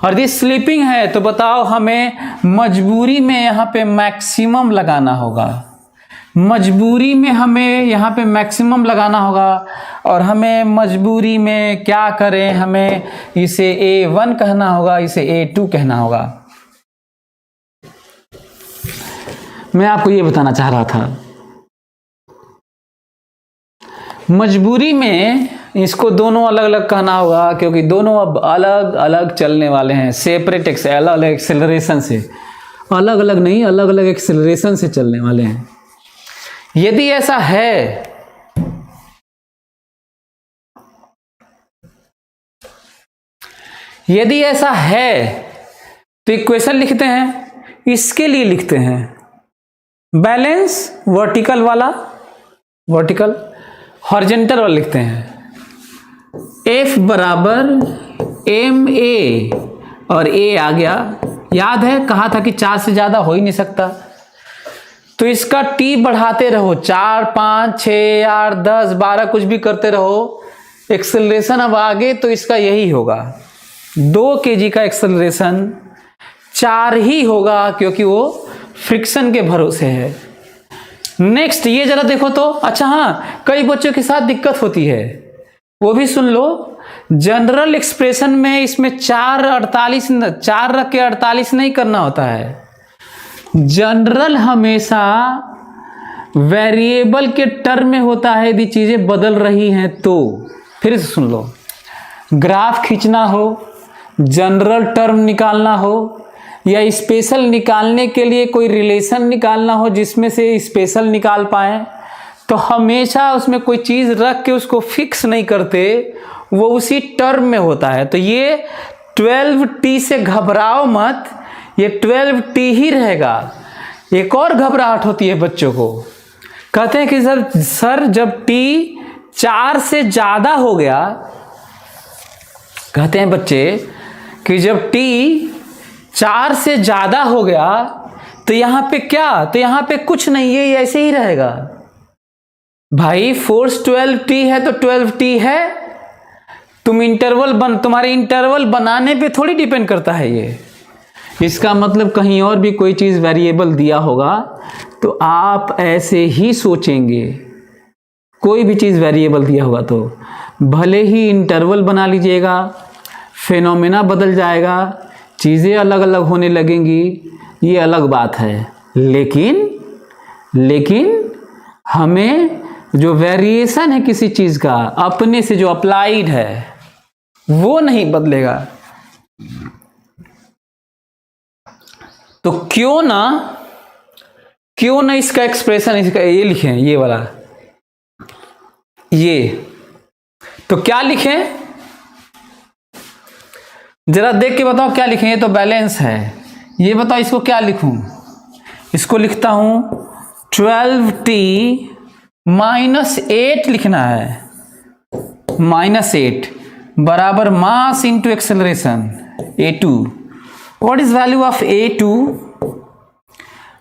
और यदि स्लीपिंग है तो बताओ हमें मजबूरी में यहां पे मैक्सिमम लगाना होगा। मजबूरी में हमें यहाँ पे मैक्सिमम लगाना होगा, और हमें मजबूरी में क्या करें, हमें इसे A1 कहना होगा, इसे A2 कहना होगा। मैं आपको ये बताना चाह रहा था, मजबूरी में इसको दोनों अलग अलग कहना होगा, क्योंकि दोनों अब अलग अलग चलने वाले हैं, सेपरेट अलग अलग एक्सेलरेशन से, अलग अलग नहीं, अलग अलग एक्सेलरेशन से चलने वाले हैं। यदि ऐसा है तो इक्वेशन लिखते हैं, इसके लिए लिखते हैं बैलेंस वर्टिकल वाला, वर्टिकल, हॉरिजॉन्टल वाला लिखते हैं F बराबर MA, और A आ गया, याद है कहा था कि 4 से ज्यादा हो ही नहीं सकता, तो इसका T बढ़ाते रहो, 4, 5, 6, 8, 10, 12 कुछ भी करते रहो, एक्सेलरेशन अब आगे तो इसका यही होगा, 2 kg का एक्सेलरेशन 4 ही होगा, क्योंकि वो फ्रिक्शन के भरोसे है। नेक्स्ट ये जरा देखो तो, अच्छा हाँ, कई बच्चों के साथ दिक्कत होती है, वो भी सुन लो। जनरल एक्सप्रेशन में इसमें 4 रख के 48 नहीं करना होता है। जनरल हमेशा वेरिएबल के टर्म में होता है, यदि चीजें बदल रही हैं तो। फिर से सुन लो, ग्राफ खींचना हो, जनरल टर्म निकालना हो, या स्पेशल निकालने के लिए कोई रिलेशन निकालना हो जिसमें से स्पेशल निकाल पाए, तो हमेशा उसमें कोई चीज रख के उसको फिक्स नहीं करते, वो उसी टर्म में होता है। तो ये 12t से घबराओ मत, ये 12t ही रहेगा। एक और घबराहट होती है बच्चों को, कहते हैं कि सर जब t 4 से ज्यादा हो गया, कहते हैं बच्चे कि जब t 4 से ज्यादा हो गया तो यहां पे क्या, तो यहां पे कुछ नहीं, ये ऐसे ही रहेगा भाई। फोर्स 12t है तो 12t है, तुम्हारे इंटरवल बनाने पे थोड़ी डिपेंड करता है ये। इसका मतलब कहीं और भी कोई चीज वेरिएबल दिया होगा तो आप ऐसे ही सोचेंगे, कोई भी चीज वेरिएबल दिया होगा तो भले ही इंटरवल बना लीजिएगा, फेनोमेना बदल जाएगा, चीजें अलग अलग होने लगेंगी, ये अलग बात है, लेकिन हमें जो वेरिएशन है किसी चीज का अपने से जो अप्लाइड है वो नहीं बदलेगा। तो क्यों ना इसका एक्सप्रेशन, इसका ये लिखें, ये वाला, ये तो क्या लिखें, जरा देख के बताओ क्या लिखें। ये तो बैलेंस है, ये बताओ इसको क्या लिखूं, इसको लिखता हूं 12t -8 लिखना है, -8 बराबर mass into acceleration A2। What is value of A2?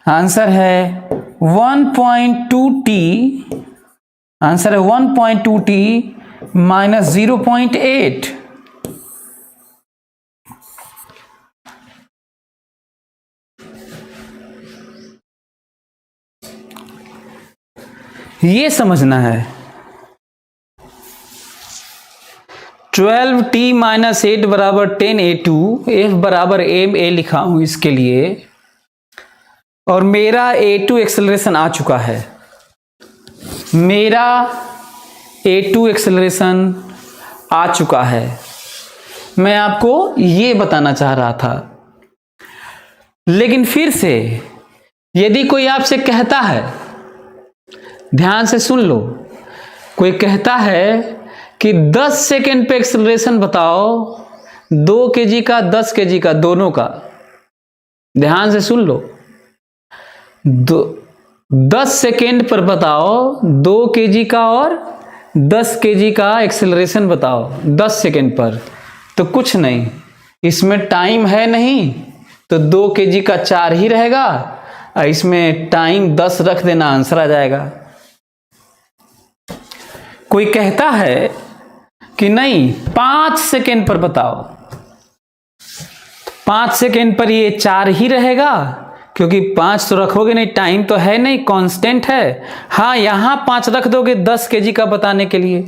Answer है 1.2t, आंसर है 1.2t माइनस 0.8। ये समझना है, 12t माइनस 8 बराबर 10A2, F बराबर MA लिखा हूं इसके लिए, और मेरा A2 एक्सेलरेशन आ चुका है, मेरा A2 एक्सेलरेशन आ चुका है। मैं आपको ये बताना चाह रहा था, लेकिन फिर से यदि कोई आपसे कहता है, ध्यान से सुन लो, कोई कहता है कि 10 सेकेंड पे एक्सेलरेशन बताओ, 2 kg का 10 kg का दोनों का, ध्यान से सुन लो, 10 सेकेंड पर बताओ 2 kg का और 10 kg का एक्सेलरेशन बताओ 10 सेकेंड पर, तो कुछ नहीं, इसमें टाइम है नहीं, तो 2 kg का 4 ही रहेगा, और इसमें टाइम 10 रख देना, आंसर आ जाएगा। कोई कहता है कि नहीं 5 सेकेंड पर बताओ, 5 सेकेंड पर ये 4 ही रहेगा, क्योंकि 5 तो रखोगे नहीं, टाइम तो है नहीं, कांस्टेंट है। हाँ, यहां 5 रख दोगे 10 केजी का बताने के लिए,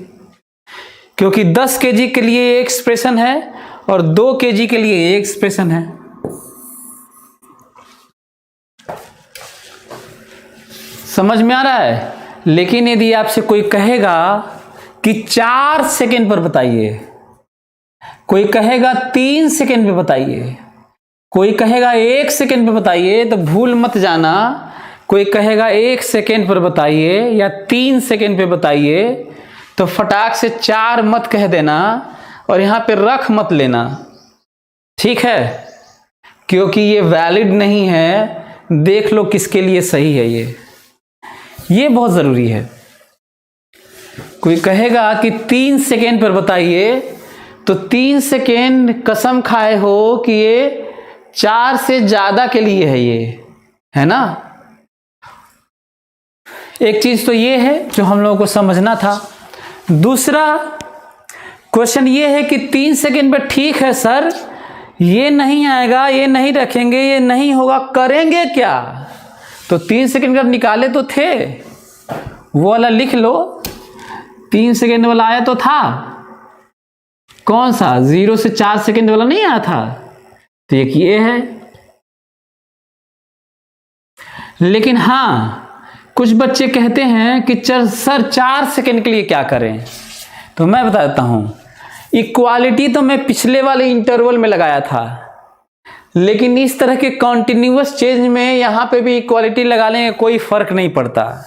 क्योंकि 10 केजी के लिए एक एक्सप्रेशन है और 2 केजी के लिए एक एक्सप्रेशन है। समझ में आ रहा है? लेकिन यदि आपसे कोई कहेगा कि 4 सेकेंड पर बताइए, कोई कहेगा 3 सेकेंड पे बताइए, कोई कहेगा 1 सेकेंड पे बताइए, तो भूल मत जाना। कोई कहेगा 1 सेकेंड पर बताइए या 3 सेकेंड पे बताइए, तो फटाक से 4 मत कह देना और यहां पे रख मत लेना, ठीक है? क्योंकि ये वैलिड नहीं है। देख लो किसके लिए सही है ये बहुत जरूरी है। कोई कहेगा कि 3 सेकेंड पर बताइए, तो 3 सेकेंड कसम खाए हो कि ये 4 से ज्यादा के लिए है, ये है ना। एक चीज तो ये है जो हम लोगों को समझना था। दूसरा क्वेश्चन ये है कि 3 सेकेंड पे ठीक है सर, ये नहीं आएगा, ये नहीं रखेंगे, ये नहीं होगा, करेंगे क्या? तो 3 सेकेंड का निकाले तो थे, वो वाला लिख लो। 3 सेकेंड वाला आया तो था, कौन सा? 0 से 4 सेकेंड वाला नहीं आया था, तो एक ये है। लेकिन हाँ, कुछ बच्चे कहते हैं कि सर 4 सेकेंड के लिए क्या करें, तो मैं बता देता हूं। इक्वालिटी तो मैं पिछले वाले इंटरवल में लगाया था, लेकिन इस तरह के कॉन्टिन्यूअस चेंज में यहां पे भी इक्वालिटी लगा लेंगे, कोई फर्क नहीं पड़ता।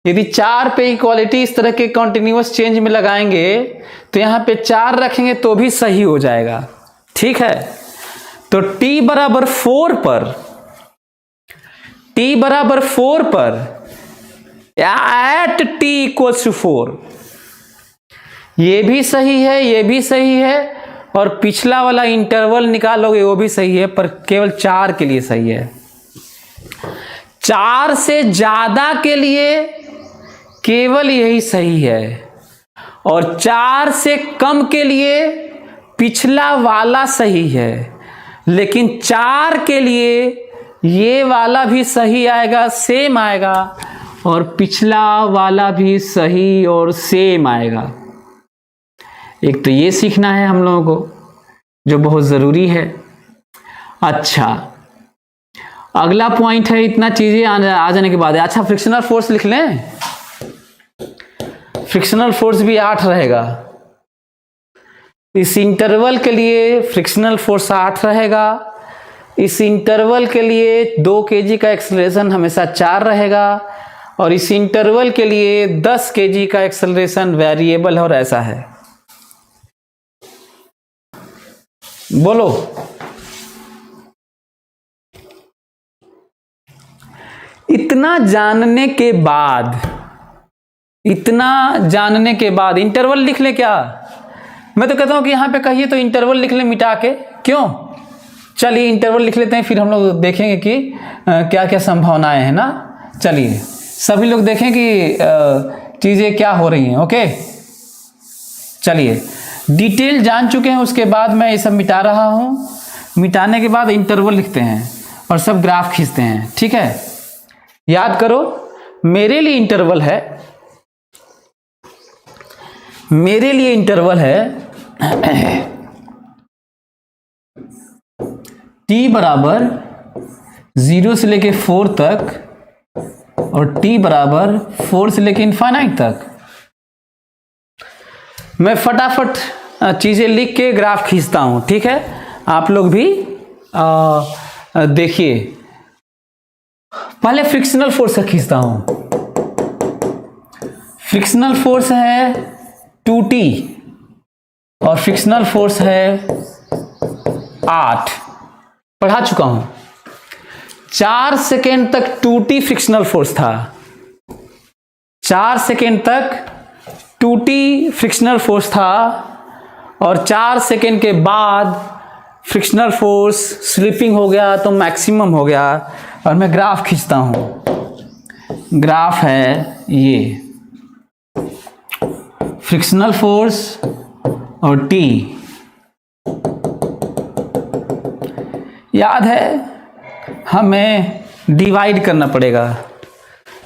यदि 4 पे इक्वालिटी इस तरह के कॉन्टिन्यूअस चेंज में लगाएंगे, तो यहां पे 4 रखेंगे तो भी सही हो जाएगा, ठीक है? तो t बराबर 4 पर, t बराबर 4 पर एट t इक्वल्स टू 4, ये भी सही है, ये भी सही है, और पिछला वाला इंटरवल निकालोगे वो भी सही है, पर केवल 4 के लिए सही है। 4 से ज्यादा के लिए केवल यही सही है, और 4 से कम के लिए पिछला वाला सही है। लेकिन 4 के लिए ये वाला भी सही आएगा, सेम आएगा, और पिछला वाला भी सही और सेम आएगा। एक तो ये सीखना है हम लोगों को, जो बहुत जरूरी है। अच्छा, अगला पॉइंट है, इतना चीजें आ जाने के बाद है। अच्छा, फ्रिक्शनल फोर्स लिख लें। फ्रिक्शनल फोर्स भी 8 रहेगा। इस इंटरवल के लिए फ्रिक्शनल फोर्स 8 रहेगा। इस इंटरवल के लिए 2 केजी का एक्सेलरेशन हमेशा 4 रहेगा, और इस इंटरवल के लिए 10 केजी का एक्सेलरेशन वेरिएबल है, और ऐसा है। बोलो, इतना जानने के बाद इंटरवल लिख ले क्या? मैं तो कहता हूं कि यहां पे कहिए तो इंटरवल लिख ले मिटा के, क्यों? चलिए इंटरवल लिख लेते हैं, फिर हम लोग देखेंगे कि क्या क्या संभावनाएं हैं ना। चलिए सभी लोग देखें कि चीजें क्या हो रही हैं। ओके, चलिए डिटेल जान चुके हैं, उसके बाद मैं ये सब मिटा रहा हूं। मिटाने के बाद इंटरवल लिखते हैं और सब ग्राफ खींचते हैं, ठीक है? याद करो, मेरे लिए इंटरवल है t बराबर 0 से लेके 4 तक और t बराबर 4 से लेके इनफाइनाइट तक। मैं फटाफट चीजें लिख के ग्राफ खींचता हूं, ठीक है? आप लोग भी देखिए। पहले फ्रिक्शनल फोर्स का खींचता हूं। फ्रिक्शनल फोर्स है 2t और फ्रिक्शनल फोर्स है 8। पढ़ा चुका हूं। 4 सेकेंड तक 2t फ्रिक्शनल फोर्स था। 4 सेकेंड तक 2t फ्रिक्शनल फोर्स था, और 4 सेकेंड के बाद फ्रिक्शनल फोर्स स्लिपिंग हो गया तो मैक्सिमम हो गया। और मैं ग्राफ खींचता हूं। ग्राफ है ये, फ्रिक्शनल फोर्स और t। याद है हमें डिवाइड करना पड़ेगा।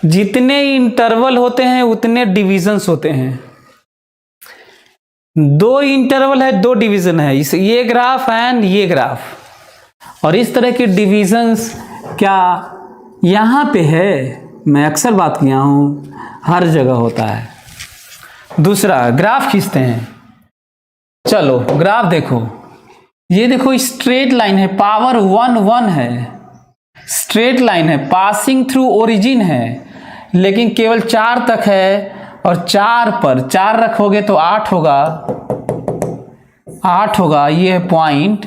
जितने इंटरवल होते हैं उतने डिविजन्स होते हैं। 2 इंटरवल है, 2 डिवीजन है, इस ये ग्राफ एंड ये ग्राफ। और इस तरह के डिविजन्स क्या यहाँ पे है? मैं अक्सर बात किया हूँ, हर जगह होता है। दूसरा ग्राफ खींचते हैं। चलो ग्राफ देखो, ये देखो स्ट्रेट लाइन है, पावर 1 1 है, स्ट्रेट लाइन है, पासिंग थ्रू ओरिजिन है, लेकिन केवल 4 तक है। और 4 पर 4 रखोगे तो 8 होगा, 8 होगा, ये है पॉइंट।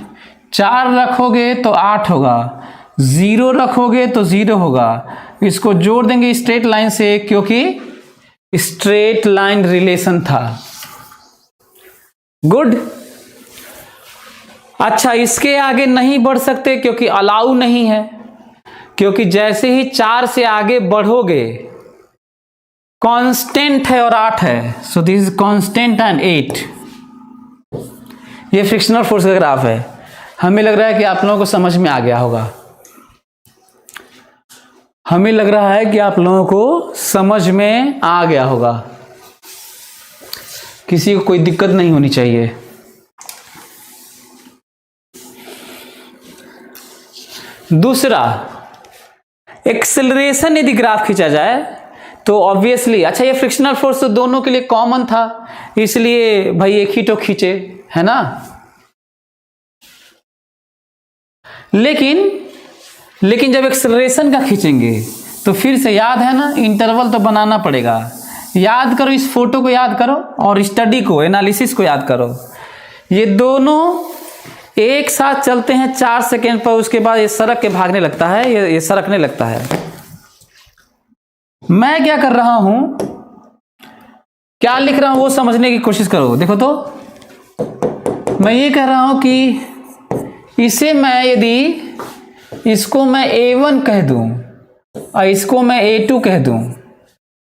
4 रखोगे तो 8 होगा, 0 रखोगे तो 0 होगा। इसको जोड़ देंगे स्ट्रेट लाइन से, क्योंकि स्ट्रेट लाइन रिलेशन था। गुड। अच्छा, इसके आगे नहीं बढ़ सकते क्योंकि अलाउ नहीं है, क्योंकि जैसे ही 4 से आगे बढ़ोगे, कांस्टेंट है और 8 है, so this is constant and 8। ये फ्रिक्शनल फोर्स का ग्राफ है। हमें लग रहा है कि आप लोगों को समझ में आ गया होगा। हमें लग रहा है कि आप लोगों को समझ में आ गया होगा। किसी को कोई दिक्कत नहीं होनी चाहिए। दूसरा, एक्सेलरेशन यदि ग्राफ खींचा जाए तो ऑब्वियसली, अच्छा ये फ्रिक्शनल फोर्स तो दोनों के लिए कॉमन था, इसलिए भाई एक ही तो खींचे, है ना। लेकिन जब एक्सेलरेशन का खींचेंगे तो फिर से याद है ना, इंटरवल तो बनाना पड़ेगा। याद करो, इस फोटो को याद करो और स्टडी को, एनालिसिस को याद करो। ये दोनों एक साथ चलते हैं 4 सेकेंड पर, उसके बाद ये सरक के भागने लगता है, ये सरकने लगता है। मैं क्या कर रहा हूं, क्या लिख रहा हूं वो समझने की कोशिश करो। देखो तो, मैं ये कह रहा हूं कि इसे मैं यदि इसको मैं A1 कह दूं और इसको मैं A2 कह दूं,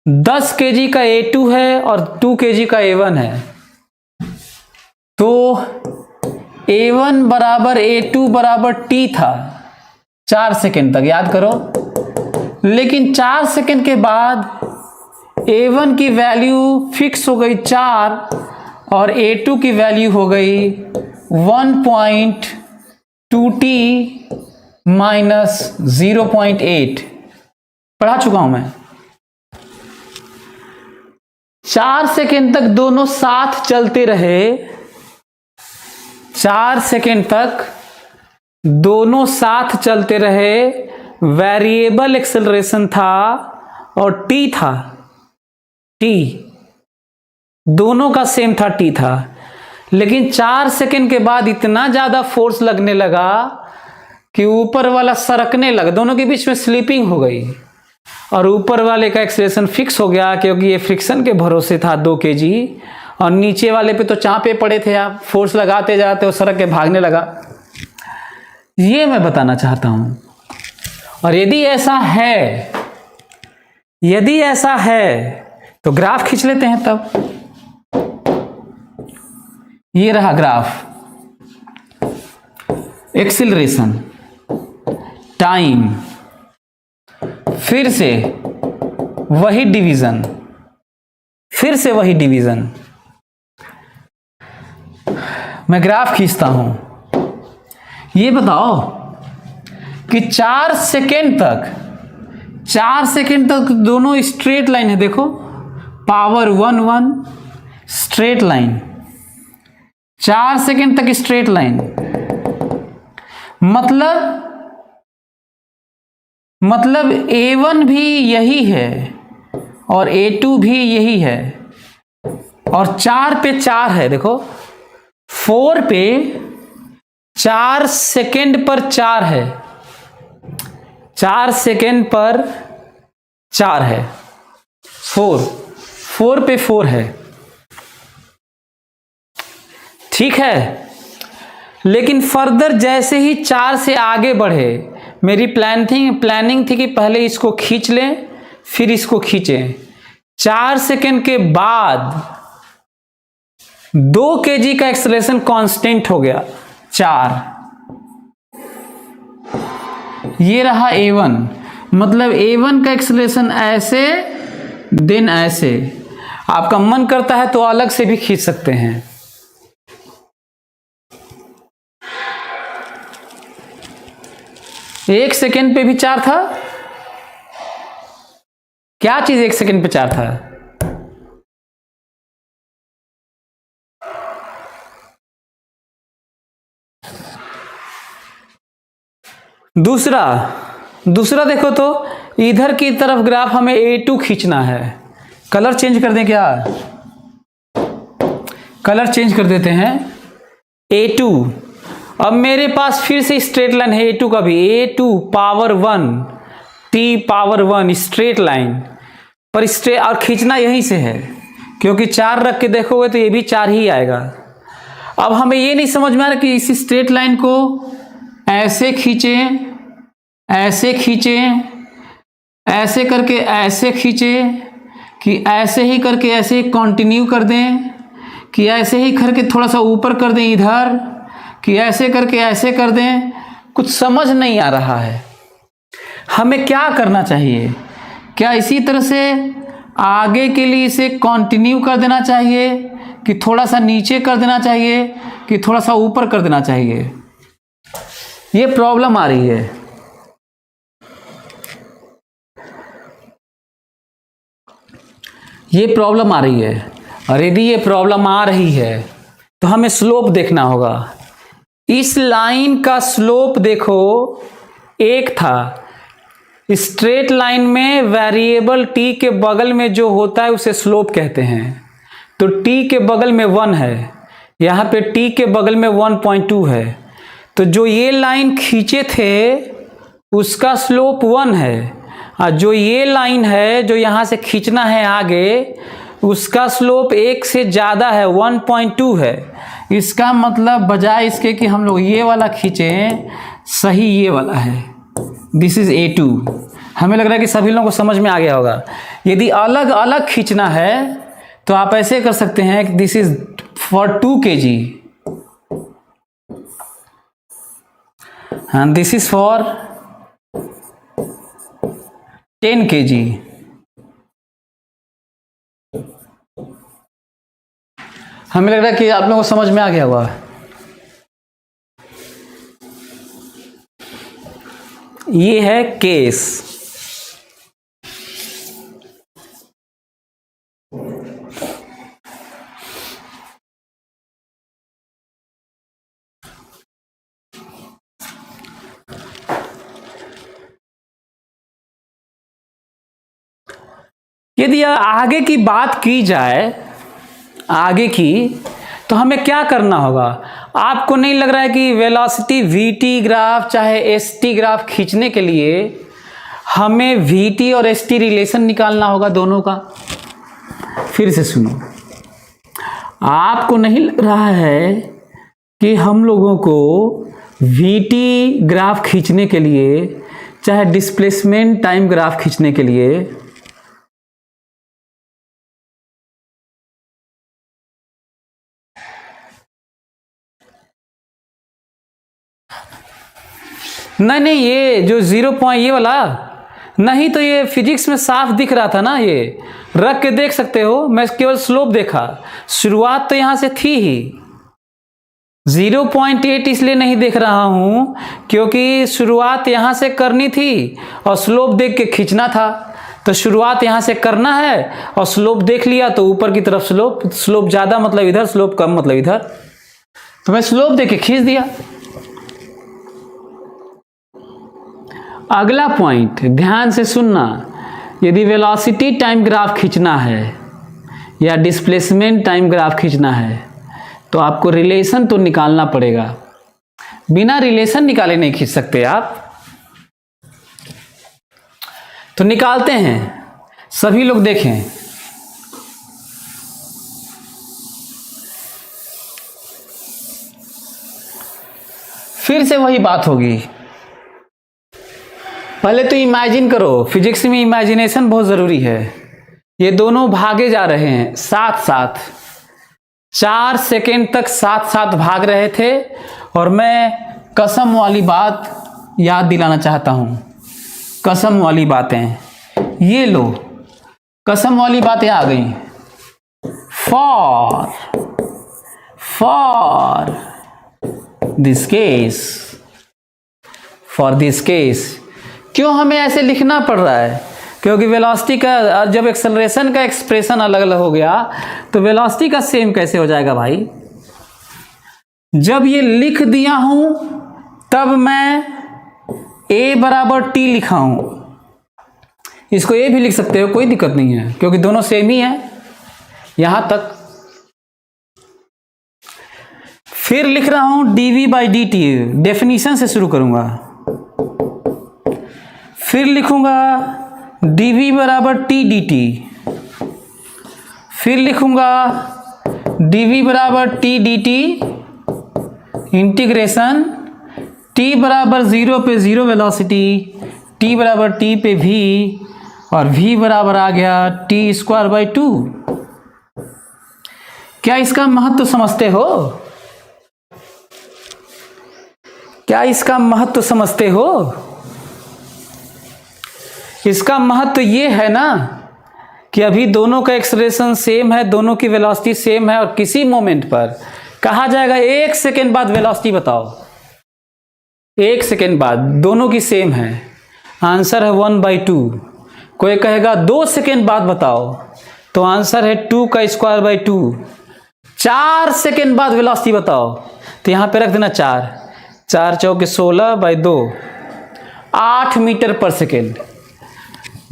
10 kg का A2 है और 2 kg का A1 है, तो A1 बराबर A2 बराबर T था 4 सेकेंड तक, याद करो। लेकिन 4 सेकेंड के बाद A1 की वैल्यू फिक्स हो गई 4 और A2 की वैल्यू हो गई 1.2T माइनस 0.8। पढ़ा चुका हूं मैं। 4 सेकेंड तक दोनों साथ चलते रहे, 4 सेकेंड तक दोनों साथ चलते रहे। वेरिएबल एक्सेलरेशन था और टी था, टी दोनों का सेम था, टी था। लेकिन 4 सेकेंड के बाद इतना ज्यादा फोर्स लगने लगा कि ऊपर वाला सरकने लगा, दोनों के बीच में स्लिपिंग हो गई और ऊपर वाले का एक्सेलरेशन फिक्स हो गया, क्योंकि ये फ्रिक्शन के भरोसे था 2 kg, और नीचे वाले पे तो चापे पड़े थे, आप फोर्स लगाते जाते हो, सरक के भागने लगा। ये मैं बताना चाहता हूं। और यदि ऐसा है तो ग्राफ खींच लेते हैं। तब ये रहा ग्राफ, एक्सीलरेशन, टाइम, फिर से वही डिवीजन, फिर से वही डिवीजन। मैं ग्राफ खींचता हूं। ये बताओ कि 4 सेकेंड तक दोनों स्ट्रेट लाइन है। देखो, पावर 1 1 स्ट्रेट लाइन, 4 सेकेंड तक स्ट्रेट लाइन। मतलब A1 भी यही है और A2 भी यही है, और 4 पे 4 है। देखो, 4 पे 4 सेकेंड पर 4 है, 4 सेकेंड पर 4 है, 4 पे 4 है, ठीक है। लेकिन फर्दर जैसे ही 4 से आगे बढ़े, मेरी प्लानिंग थी कि पहले इसको खींच लें फिर इसको खींचें। 4 सेकेंड के बाद 2 kg का एक्सेलरेशन कांस्टेंट हो गया, 4। ये रहा A1, मतलब A1 का एक्सेलरेशन ऐसे देन ऐसे। आपका मन करता है तो अलग से भी खींच सकते हैं। एक सेकेंड पे भी 4 था। क्या चीज 1 सेकेंड पे 4 था? दूसरा देखो तो इधर की तरफ ग्राफ हमें A2 खींचना है। कलर चेंज कर दें क्या? कलर चेंज कर देते हैं A2। अब मेरे पास फिर से स्ट्रेट लाइन है A2 का भी, A2 power 1 T power 1 straight line पर स्ट्रेट, और खींचना यहीं से है क्योंकि 4 रख के देखोगे तो ये भी 4 ही आएगा। अब हमें ये नहीं समझ में आ रहा कि इसी स्ट्रेट लाइन को ऐसे खींचें, ऐसे खींचें, ऐसे करके ऐसे खींचें, कि ऐसे ही करके ऐसे ही कंटिन्यू कर दें, कि ऐसे ही करके थोड़ा सा ऊपर कर दें इधर, कि ऐसे करके ऐसे कर दें। कुछ समझ नहीं आ रहा है हमें क्या करना चाहिए। क्या इसी तरह से आगे के लिए इसे कंटिन्यू कर देना चाहिए, कि थोड़ा सा नीचे कर देना चाहिए, कि थोड़ा सा ऊपर कर देना चाहिए? ये प्रॉब्लम आ रही है। ये प्रॉब्लम आ रही है, और यदि ये प्रॉब्लम आ रही है तो हमें स्लोप देखना होगा। इस लाइन का स्लोप देखो, एक था। स्ट्रेट लाइन में वेरिएबल t के बगल में जो होता है उसे स्लोप कहते हैं। तो t के बगल में 1 है, यहाँ पे t के बगल में 1.2 है। तो जो ये लाइन खींचे थे उसका स्लोप 1 है, और जो ये लाइन है जो यहाँ से खींचना है आगे, उसका स्लोप 1 से ज़्यादा है, 1.2 है। इसका मतलब बजाय इसके कि हम लोग ये वाला खींचें, सही ये वाला है। This is A2। हमें लग रहा है कि सभी लोगों को समझ में आ गया होगा। यदि अलग अलग खींचना है तो आप ऐसे कर सकते हैं कि this is for 2 kg and this is for 10 kg। हमें लग रहा है कि आप लोगों को समझ में आ गया होगा। ये है केस। यदि आगे की बात की जाए, आगे की, तो हमें क्या करना होगा? आपको नहीं लग रहा है कि वेलोसिटी VT ग्राफ चाहे ST ग्राफ खींचने के लिए हमें VT और ST रिलेशन निकालना होगा दोनों का? फिर से सुनो, आपको नहीं लग रहा है कि हम लोगों को VT ग्राफ खींचने के लिए चाहे डिस्प्लेसमेंट टाइम ग्राफ खींचने के लिए नहीं, ये जो 0 पॉइंट ये वाला नहीं, तो ये फिजिक्स में साफ दिख रहा था ना, ये रख के देख सकते हो। मैं केवल स्लोप देखा, शुरुआत तो यहां से थी ही। 0.8 इसलिए नहीं देख रहा हूं क्योंकि शुरुआत यहां से करनी थी और स्लोप देख के खींचना था। तो शुरुआत यहां से करना है और स्लोप देख लिया तो ऊपर की तरफ स्लोप ज्यादा मतलब इधर, स्लोप कम मतलब इधर, तो मैं स्लोप देख के खींच दिया। अगला पॉइंट ध्यान से सुनना, यदि वेलोसिटी टाइम ग्राफ खींचना है या डिस्प्लेसमेंट टाइम ग्राफ खींचना है तो आपको रिलेशन तो निकालना पड़ेगा। बिना रिलेशन निकाले नहीं खींच सकते आप। तो निकालते हैं, सभी लोग देखें। फिर से वही बात होगी। पहले तो इमेजिन करो, फिजिक्स में इमेजिनेशन बहुत जरूरी है। ये दोनों भागे जा रहे हैं साथ साथ, 4 सेकेंड तक साथ साथ भाग रहे थे, और मैं कसम वाली बात याद दिलाना चाहता हूं, कसम वाली बातें। ये लो, कसम वाली बातें आ गई। For this case, for this case. क्यों हमें ऐसे लिखना पड़ रहा है? क्योंकि वेलोसिटी का जब एक्सेलरेशन का एक्सप्रेशन अलग अलग हो गया तो वेलोसिटी का सेम कैसे हो जाएगा भाई? जब ये लिख दिया हूं तब मैं a बराबर t लिखा हूं। इसको a भी लिख सकते हो, कोई दिक्कत नहीं है, क्योंकि दोनों सेम ही है यहां तक। फिर लिख रहा हूं dv/dt, डेफिनेशन से शुरू करूंगा। फिर लिखूंगा dv बराबर t dt। फिर लिखूंगा dv बराबर t dt इंटीग्रेशन t बराबर 0 पे 0 वेलोसिटी, t बराबर t पे v, और v बराबर आ गया t²/2। क्या इसका महत्व समझते हो? क्या इसका महत्व समझते हो? इसका महत्व ये है ना कि अभी दोनों का एक्सेलरेशन सेम है, दोनों की वेलोसिटी सेम है, और किसी मोमेंट पर कहा जाएगा 1 सेकेंड बाद वेलोसिटी बताओ। 1 सेकेंड बाद दोनों की सेम है, आंसर है 1/2। कोई कहेगा 2 सेकेंड बाद बताओ, तो आंसर है 2² 4 सेकेंड बाद वेलोसिटी बताओ, तो यहां पे रख देना 4, 4 चौके 16/2, 8 मीटर पर सेकेंड।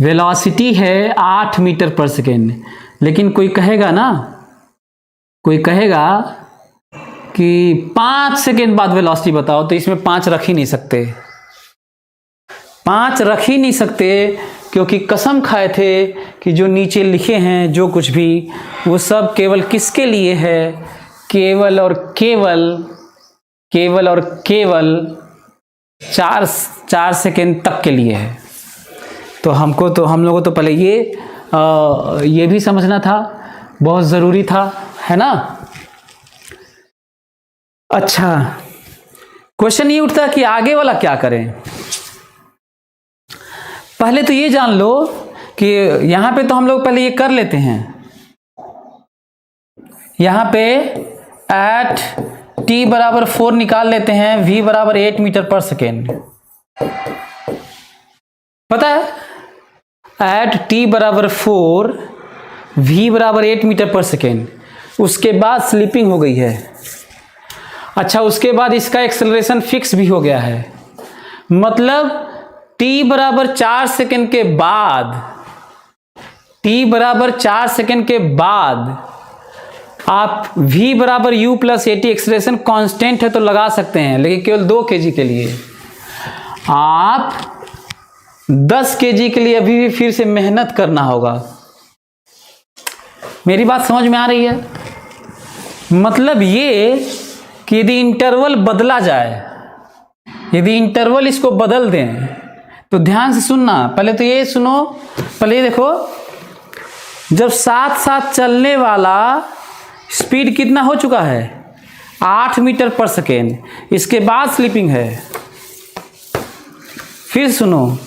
वेलोसिटी है 8 मीटर पर सेकेंड। लेकिन कोई कहेगा ना, कोई कहेगा कि 5 सेकेंड बाद वेलोसिटी बताओ, तो इसमें 5 रख ही नहीं सकते। 5 रख ही नहीं सकते, क्योंकि कसम खाए थे कि जो नीचे लिखे हैं जो कुछ भी, वो सब केवल किसके लिए है? केवल और केवल, केवल और केवल 4 सेकेंड तक के लिए है। तो हम लोगों तो पहले ये भी समझना था, बहुत ज़रूरी था, है ना? अच्छा, क्वेश्चन ये उठता है कि आगे वाला क्या करें। पहले तो ये जान लो कि यहां पे तो हम लोग पहले ये कर लेते हैं। यहां पे एट t बराबर 4 निकाल लेते हैं, v बराबर 8 मीटर पर सेकेंड। पता है, एट t बराबर 4, v बराबर 8 मीटर पर सेकेंड। उसके बाद स्लिपिंग हो गई है। अच्छा, उसके बाद इसका एक्सेलरेशन फिक्स भी हो गया है। मतलब t बराबर 4 सेकेंड के बाद, t बराबर 4 सेकेंड के बाद आप v बराबर u plus at acceleration constant है तो लगा सकते हैं, लेकिन केवल 2 kg के लिए। आप 10 kg के लिए अभी भी फिर से मेहनत करना होगा। मेरी बात समझ में आ रही है? मतलब ये कि यदि इंटरवल बदला जाए, यदि इंटरवल इसको बदल दें, तो ध्यान से सुनना। पहले तो ये सुनो, पहले ये देखो, जब साथ साथ चलने वाला स्पीड कितना हो चुका है? 8 मीटर पर सेकेंड। इसके बाद स्लिपिंग है। फिर सुनो,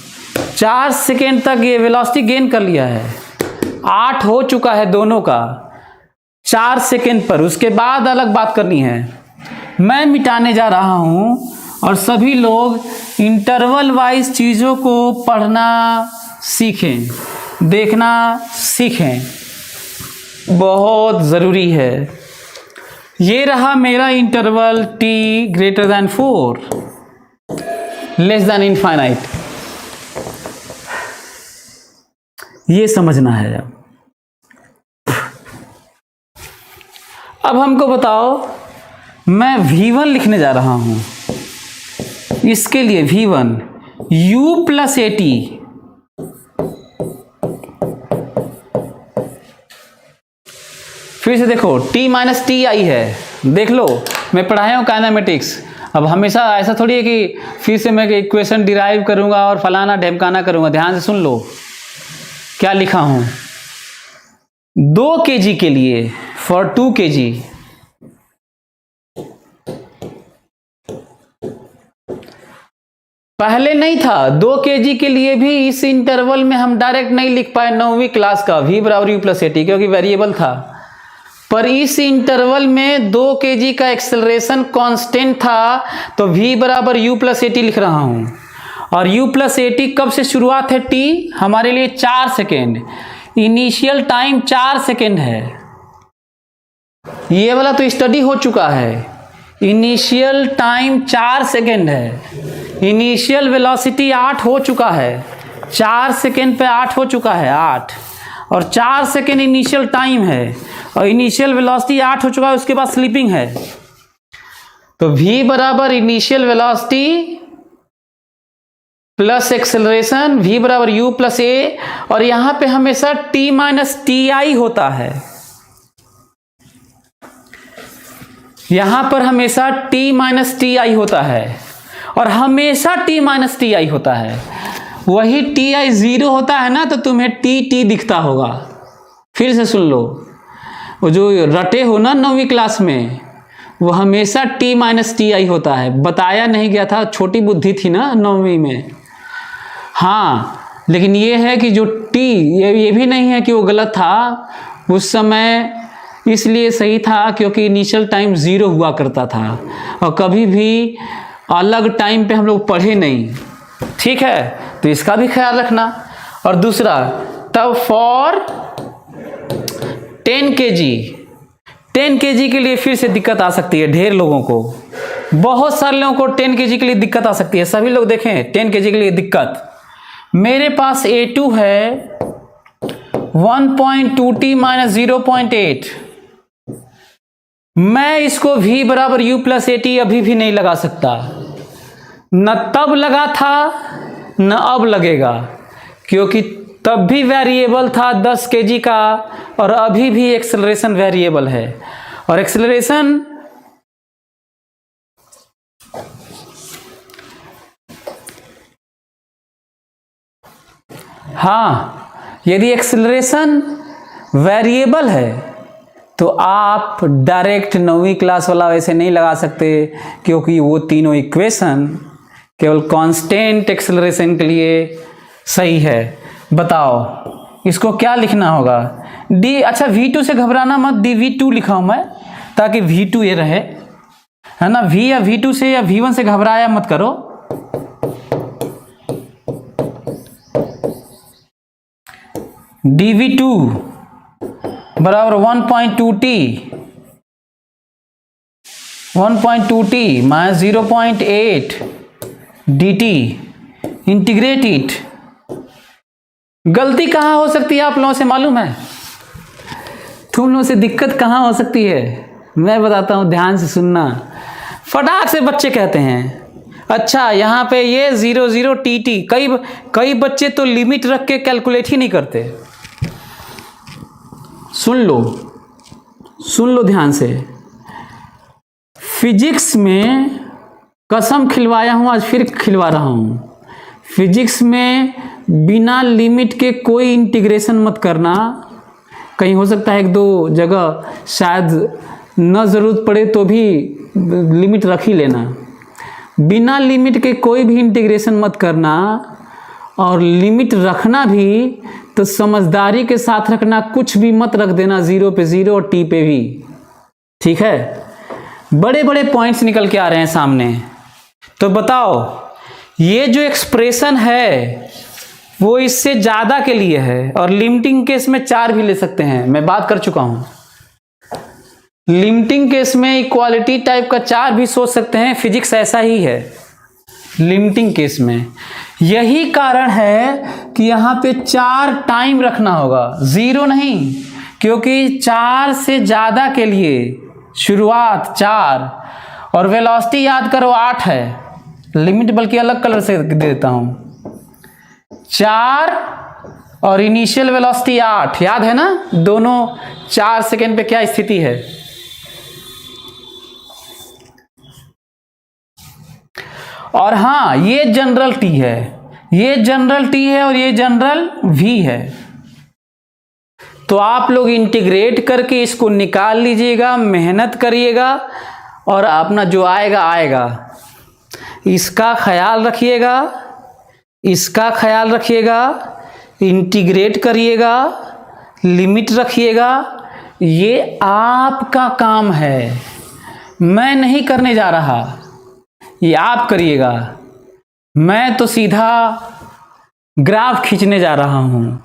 4 सेकेंड तक ये वेलोसिटी गेन कर लिया है, 8 हो चुका है दोनों का 4 सेकेंड पर। उसके बाद अलग बात करनी है। मैं मिटाने जा रहा हूं और सभी लोग इंटरवल वाइज चीज़ों को पढ़ना सीखें, देखना सीखें, बहुत ज़रूरी है। ये रहा मेरा interval t greater than 4 less than infinite। ये समझना है। अब हमको बताओ, मैं v1 लिखने जा रहा हूं। इसके लिए v1 u प्लस at, फिर से देखो t माइनस टी आई है। देख लो, मैं पढ़ाया हूँ काइनेमेटिक्स। अब हमेशा ऐसा थोड़ी है कि फिर से मैं इक्वेशन डिराइव करूंगा और फलाना ढेमकाना करूंगा। ध्यान से सुन लो क्या लिखा हूं। 2 kg के लिए, फॉर 2 kg, पहले नहीं था। 2 kg के लिए भी इस इंटरवल में हम डायरेक्ट नहीं लिख पाए 9वीं क्लास का v बराबर u प्लस एटी, क्योंकि वेरिएबल था। पर इस इंटरवल में 2 kg का एक्सेलरेशन कांस्टेंट था, तो v बराबर u प्लस एटी लिख रहा हूं। और u प्लस एटी कब से शुरुआत है? t हमारे लिए 4 सेकेंड, इनिशियल टाइम 4 सेकेंड है। ये वाला तो स्टडी हो चुका है। इनिशियल टाइम 4 सेकेंड है, इनिशियल वेलोसिटी 8 हो चुका है, 4 सेकेंड पे 8 हो चुका है, 8 और 4 सेकेंड इनिशियल टाइम है और इनिशियल वेलोसिटी 8 हो चुका है। उसके बाद स्लीपिंग है, तो v बराबर initial velocity plus acceleration, v बराबर u प्लस ए, और यहां पे हमेशा t माइनस टी आई होता है। यहां पर हमेशा t माइनस टी आई होता है, और हमेशा t माइनस टी आई होता है। वही टी आई 0 होता है ना, तो तुम्हें टी दिखता होगा। फिर से सुन लो, वो जो रटे हो ना 9वीं क्लास में, वो हमेशा t माइनस टी आई होता है। बताया नहीं गया था, छोटी बुद्धि थी ना 9वीं में। हाँ, लेकिन ये है कि जो t, ये भी नहीं है कि वो गलत था उस समय, इसलिए सही था क्योंकि इनिशियल टाइम 0 हुआ करता था, और कभी भी अलग टाइम पे हम लोग पढ़े नहीं। ठीक है, तो इसका भी ख्याल रखना। और दूसरा, तब फॉर 10 kg के लिए फिर से दिक्कत आ सकती है। ढेर लोगों को, बहुत सारे लोगों को 10 kg के लिए दिक्कत आ सकती है। सभी लोग देखें 10 kg के लिए दिक्कत। मेरे पास A2 है 1.2t माइनस 0.8। मैं इसको v बराबर u प्लस एटी अभी भी नहीं लगा सकता, न तब लगा था न अब लगेगा, क्योंकि तब भी वेरिएबल था 10 kg का, और अभी भी एक्सेलरेशन वेरिएबल है। और एक्सेलरेशन हाँ, यदि एक्सेलरेशन वेरिएबल है तो आप डायरेक्ट 9वीं क्लास वाला वैसे नहीं लगा सकते, क्योंकि वो तीनों इक्वेशन केवल कांस्टेंट एक्सेलरेशन के लिए सही है। बताओ इसको क्या लिखना होगा? डी, अच्छा v2 से घबराना मत, dv2 लिखा हूं मैं, ताकि v2 ये रहे, है ना। v या v2 से या v1 से घबराया मत करो। dv2 बराबर 1.2t minus 0.8 dt, integrate it. गलती कहाँ हो सकती है आप लोगों से मालूम है? तुम लोगों से दिक्कत कहाँ हो सकती है मैं बताता हूँ, ध्यान से सुनना। फटाक से बच्चे कहते हैं अच्छा यहाँ पे ये 0 tt, कई बच्चे तो लिमिट रख के कैलकुलेट ही नहीं करते। सुन लो ध्यान से। फिजिक्स में कसम खिलवाया हूं, आज फिर खिलवा रहा हूं। फिजिक्स में बिना लिमिट के कोई इंटीग्रेशन मत करना। कहीं हो सकता है 1-2 जगह शायद न ज़रूरत पड़े तो भी लिमिट रख ही लेना। बिना लिमिट के कोई भी इंटीग्रेशन मत करना, और लिमिट रखना भी तो समझदारी के साथ रखना, कुछ भी मत रख देना 0 पे 0 और t पे भी। ठीक है, बड़े बड़े पॉइंट्स निकल के आ रहे हैं सामने। तो बताओ ये जो एक्सप्रेशन है वो इससे ज़्यादा के लिए है, और लिमिटिंग केस में 4 भी ले सकते हैं, मैं बात कर चुका हूँ। लिमिटिंग केस में इक्वालिटी टाइप का 4 भी सोच सकते हैं, फिजिक्स ऐसा ही है लिमिटिंग केस में। यही कारण है कि यहाँ पे 4 टाइम रखना होगा, 0 नहीं, क्योंकि 4 से ज़्यादा के लिए शुरुआत 4, और वेलोसिटी याद करो 8 है। लिमिट बल्कि अलग कलर से दे देता हूँ, 4 और इनिशियल वेलोसिटी 8, याद है ना। दोनों 4 सेकेंड पे क्या स्थिति है? और हाँ, ये जनरल टी है, ये जनरल टी है, और ये जनरल वी है। तो आप लोग इंटीग्रेट करके इसको निकाल लीजिएगा, मेहनत करिएगा, और अपना जो आएगा आएगा। इसका ख्याल रखिएगा, इसका ख्याल रखिएगा, इंटीग्रेट करिएगा, लिमिट रखिएगा। ये आपका काम है, मैं नहीं करने जा रहा, ये आप करिएगा। मैं तो सीधा ग्राफ खींचने जा रहा हूँ।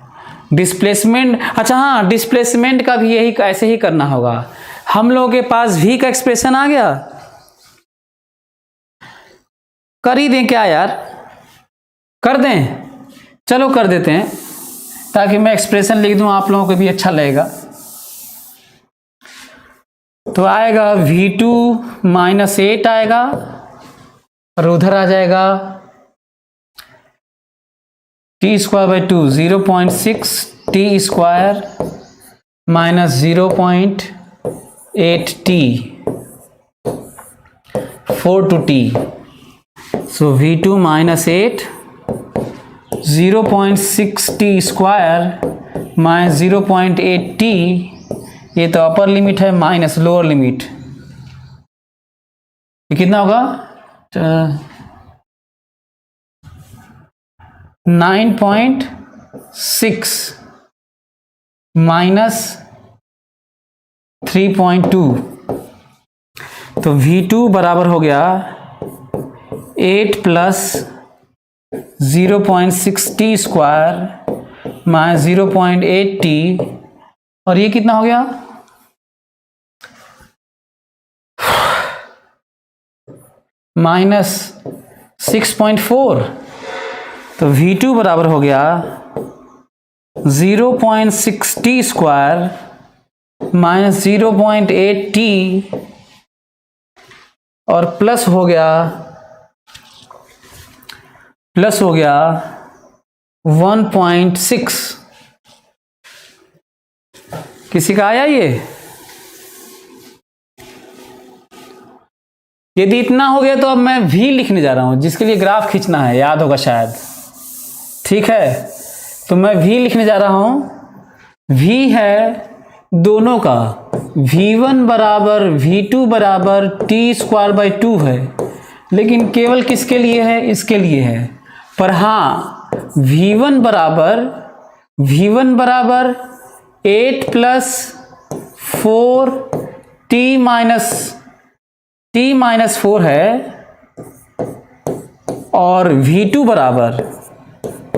डिस्प्लेसमेंट, अच्छा हाँ, डिस्प्लेसमेंट का भी यही ऐसे ही करना होगा। हम लोगों के पास v का एक्सप्रेशन आ गया, कर ही दें क्या यार, कर दें, चलो कर देते हैं, ताकि मैं एक्सप्रेशन लिख दूं, आप लोगों को भी अच्छा लगेगा। तो आएगा v2 -8 आएगा, और उधर आ जाएगा t²/2 0.6 t² - 0.8t 4 to t। So v2 -8 0.6 t² - 0.8t, ये तो अपर लिमिट है माइनस लोअर लिमिट, ये कितना होगा 9.6 माइनस 3.2। तो v2 बराबर हो गया 8 + 0.6 t² - 0.8t, और ये कितना हो गया -6.4। तो v2 बराबर हो गया 0.6 t² - 0.8t, और प्लस हो गया 1.6। किसी का आया ये? यदि इतना हो गया तो अब मैं v लिखने जा रहा हूं, जिसके लिए ग्राफ खींचना है, याद होगा शायद, ठीक है। तो मैं v लिखने जा रहा हूं। v है दोनों का, v1 बराबर v2 बराबर t²/2 है, लेकिन केवल किसके लिए है? इसके लिए है। पर हाँ, v1 बराबर 8 + 4 t-4 है, और v2 बराबर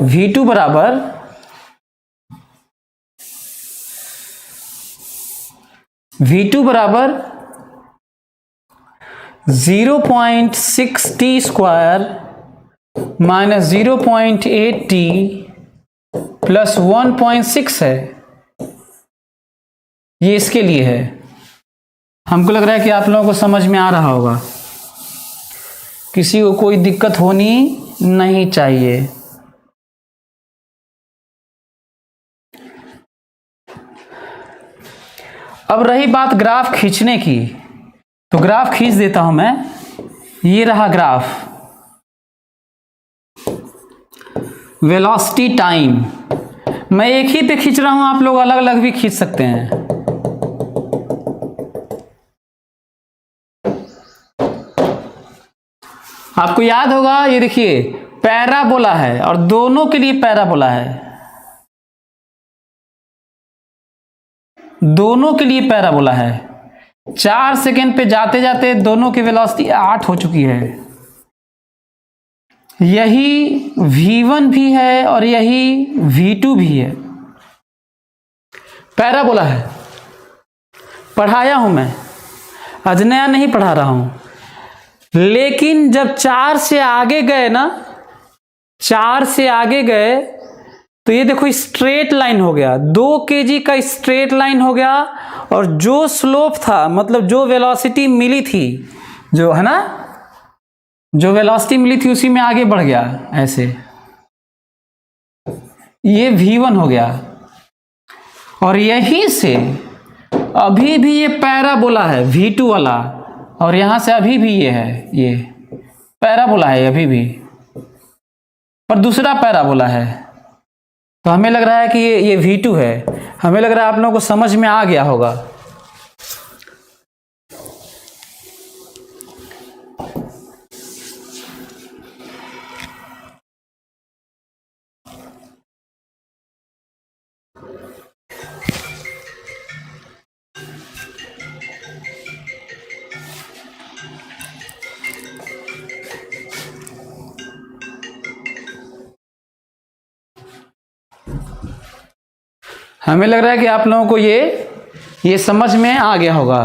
0.6 t² - 0.8t + 1.6 है। ये इसके लिए है। हमको लग रहा है कि आप लोगों को समझ में आ रहा होगा, किसी को कोई दिक्कत होनी नहीं चाहिए। अब रही बात ग्राफ खींचने की, तो ग्राफ खींच देता हूं मैं। ये रहा ग्राफ, वेलोसिटी टाइम। मैं एक ही पे खींच रहा हूं, आप लोग अलग अलग भी खींच सकते हैं। आपको याद होगा, ये देखिए पैराबोला है, और दोनों के लिए पैराबोला है, दोनों के लिए पैराबोला है। 4 सेकेंड पे जाते जाते दोनों की वेलोसिटी 8 हो चुकी है। यही v1 भी है और यही v2 भी है, पैराबोला है। पढ़ाया हूं मैं, आज नया नहीं पढ़ा रहा हूं। लेकिन जब 4 से आगे गए ना, 4 से आगे गए, तो ये देखो स्ट्रेट लाइन हो गया, 2 kg का स्ट्रेट लाइन हो गया, और जो स्लोप था, मतलब जो वेलोसिटी मिली थी, जो है ना, जो वेलोसिटी मिली थी उसी में आगे बढ़ गया ऐसे। ये v1 हो गया, और यहीं से अभी भी ये पैराबोला है v2 वाला, और यहां से अभी भी ये है, ये पैराबोला है अभी भी, पर दूसरा पैराबोला है। तो हमें लग रहा है कि ये v2 है। हमें लग रहा है आप लोगों को समझ में आ गया होगा। हमें लग रहा है कि आप लोगों को ये समझ में आ गया होगा।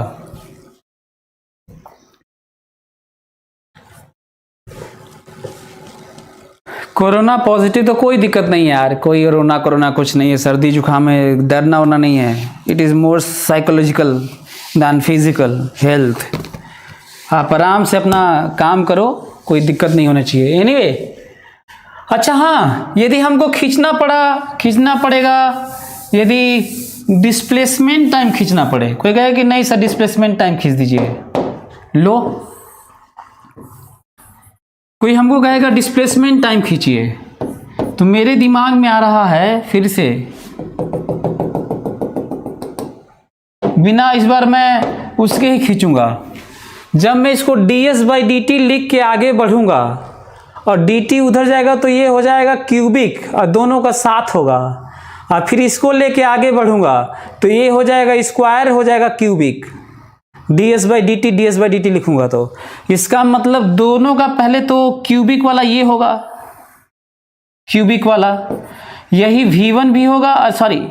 कोरोना पॉजिटिव तो कोई दिक्कत नहीं है यार, कोई कोरोना कुछ नहीं है, सर्दी जुकाम है, डरना वरना नहीं है। It is more psychological than physical health. आप आराम से अपना काम करो, कोई दिक्कत नहीं होना चाहिए। एनीवे अच्छा हाँ, यदि हमको खींचना पड़ेगा, यदि डिस्प्लेसमेंट टाइम खींचना पड़े, कोई कहे कि नहीं सर डिस्प्लेसमेंट टाइम खींच दीजिए, लो कोई हमको कहेगा डिस्प्लेसमेंट टाइम खींचिए, तो मेरे दिमाग में आ रहा है फिर से, बिना इस बार मैं उसके ही खींचूंगा। जब मैं इसको ds/dt लिख के आगे बढ़ूंगा और dt उधर जाएगा तो ये हो जाएगा क्यूबिक और दोनों का साथ होगा, और फिर इसको लेके आगे बढ़ूंगा तो ये हो जाएगा स्क्वायर, हो जाएगा क्यूबिक। ds/dt लिखूंगा तो इसका मतलब दोनों का पहले तो क्यूबिक वाला ये होगा, क्यूबिक वाला यही v1 भी होगा, सॉरी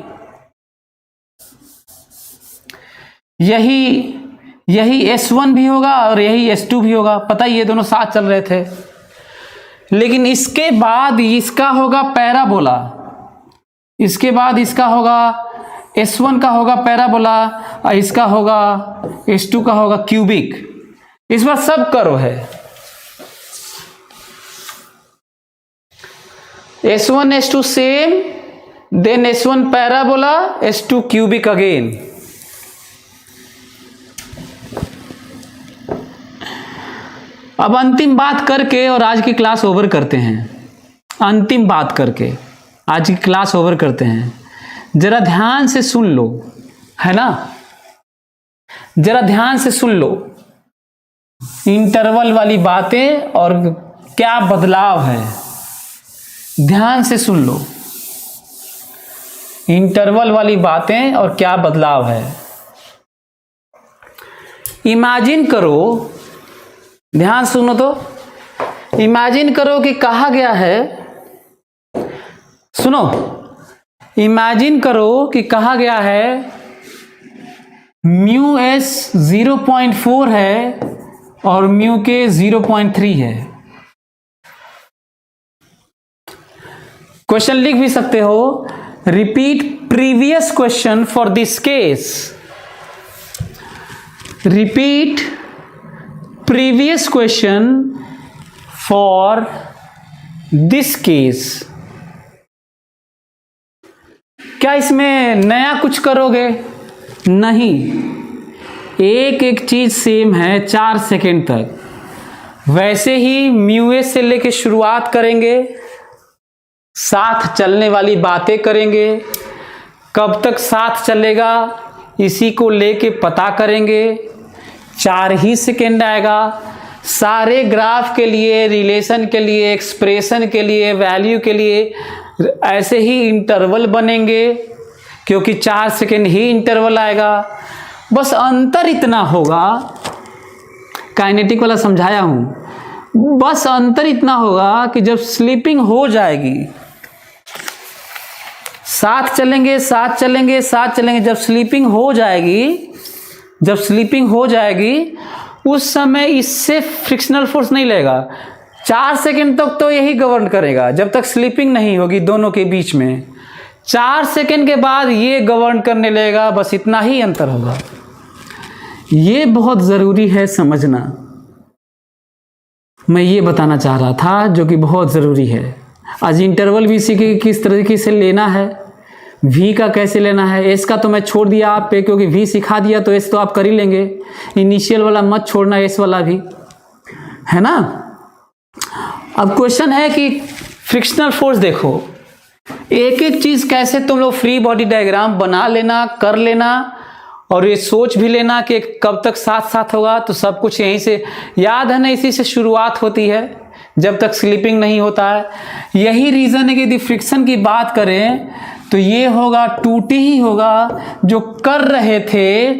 यही s1 भी होगा और यही s2 भी होगा। पता ही ये दोनों साथ चल रहे थे। लेकिन इसके बाद इसका होगा पैराबोला, इसके बाद इसका होगा s1 का होगा पैराबोला और इसका होगा s2 का होगा क्यूबिक। इस बार सब करो है, s1 s2 same, then s1 parabola, s2 cubic again. अब अंतिम बात करके और आज की क्लास ओवर करते हैं। अंतिम बात करके आज की क्लास ओवर करते हैं। जरा ध्यान से सुन लो, है ना, जरा ध्यान से सुन लो इंटरवल वाली बातें और क्या बदलाव है। ध्यान से सुन लो इंटरवल वाली बातें और क्या बदलाव है। इमेजिन करो, ध्यान सुनो तो, इमेजिन करो कि कहा गया है, सुनो, इमेजिन करो कि कहा गया है म्यू एस 0.4 है और म्यू के 0.3 है। क्वेश्चन लिख भी सकते हो, repeat previous question for this case, repeat previous question for this case. क्या इसमें नया कुछ करोगे? नहीं, एक एक चीज सेम है 4 सेकेंड तक। वैसे ही म्यू से लेके शुरुआत करेंगे, साथ चलने वाली बातें करेंगे, कब तक साथ चलेगा इसी को लेके पता करेंगे, 4 ही सेकेंड आएगा। सारे ग्राफ के लिए, रिलेशन के लिए, एक्सप्रेशन के लिए, वैल्यू के लिए ऐसे ही इंटरवल बनेंगे, क्योंकि 4 सेकेंड ही इंटरवल आएगा। बस अंतर इतना होगा, काइनेटिक वाला समझाया हूं, बस अंतर इतना होगा कि जब स्लीपिंग हो जाएगी, साथ चलेंगे साथ चलेंगे साथ चलेंगे, जब स्लीपिंग हो जाएगी, जब स्लीपिंग हो जाएगी उस समय इससे फ्रिक्शनल फोर्स नहीं लगेगा। 4 सेकेंड तक तो यही गवर्न करेगा जब तक स्लीपिंग नहीं होगी दोनों के बीच में। 4 सेकेंड के बाद ये गवर्न करने लगेगा, बस इतना ही अंतर होगा। ये बहुत ज़रूरी है समझना, मैं ये बताना चाह रहा था, जो कि बहुत ज़रूरी है। आज इंटरवल भी सीखे किस तरीके से लेना है, v का कैसे लेना है। s का तो मैं छोड़ दिया आप पे, क्योंकि v सिखा दिया तो s तो आप कर ही लेंगे। इनिशियल वाला मत छोड़ना, s वाला भी, है ना। अब क्वेश्चन है कि फ्रिक्शनल फोर्स देखो, एक एक चीज कैसे तुम लोग फ्री बॉडी डायग्राम बना लेना, कर लेना, और ये सोच भी लेना कि कब तक साथ साथ होगा। तो सब कुछ यहीं से याद है ना, इसी से शुरुआत होती है जब तक स्लीपिंग नहीं होता है। यही रीजन है कि यदि फ्रिक्शन की बात करें तो ये होगा 2T ही होगा जो कर रहे थे,